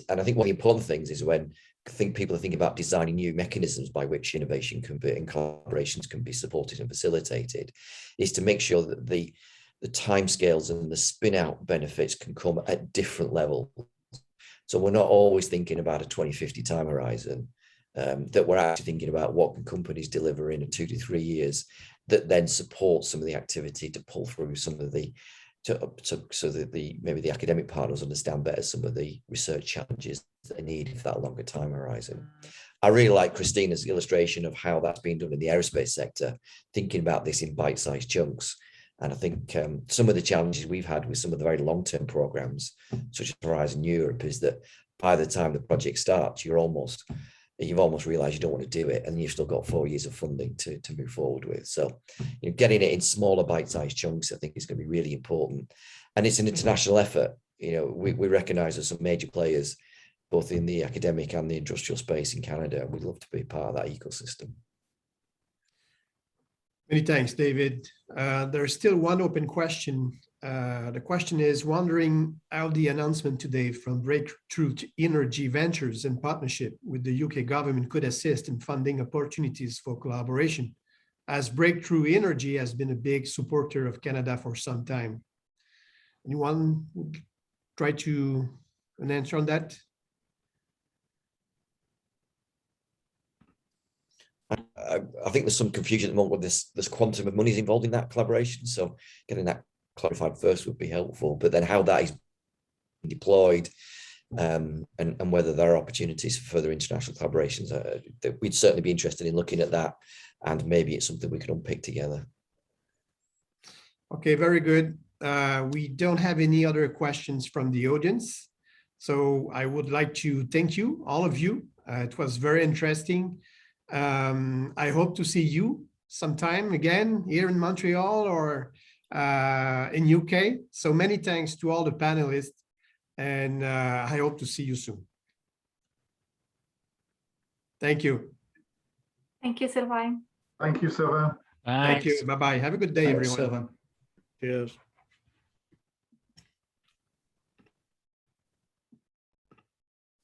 I think one of the important things is when people are thinking about designing new mechanisms by which innovation can be and collaborations can be supported and facilitated, is to make sure that the timescales and the spin-out benefits can come at different levels. So we're not always thinking about a 2050 time horizon, that we're actually thinking about what can companies deliver in 2 to 3 years that then support some of the activity to pull through some of the, so that maybe the academic partners understand better some of the research challenges that they need for that longer time horizon. I really like Cristina's illustration of how that's been done in the aerospace sector, thinking about this in bite-sized chunks. And I think some of the challenges we've had with some of the very long-term programs, such as Horizon Europe, is that by the time the project starts, you've almost realized you don't want to do it, and you've still got 4 years of funding to move forward with. So, getting it in smaller bite-sized chunks, I think, is going to be really important. And it's an international effort. We recognize there's some major players, both in the academic and the industrial space in Canada, and we'd love to be part of that ecosystem. Many thanks, David. There's still one open question The question is wondering how the announcement today from Breakthrough Energy Ventures in partnership with the UK government could assist in funding opportunities for collaboration, as Breakthrough Energy has been a big supporter of Canada for some time. Anyone would try to an answer on that? I think there's some confusion at the moment with this quantum of money is involved in that collaboration. So getting that clarified first would be helpful, but then how that is deployed and whether there are opportunities for further international collaborations, we'd certainly be interested in looking at that, and maybe it's something we can unpick together. Okay, very good. We don't have any other questions from the audience. So I would like to thank you, all of you. It was very interesting. I hope to see you sometime again here in Montreal or in UK. So many thanks to all the panelists, and I hope to see you soon. Thank you. Thank you, Sylvain. Thank you, Sylvain. Thank you. Bye-bye. Have a good day, Thanks, everyone. Sylvain. Cheers.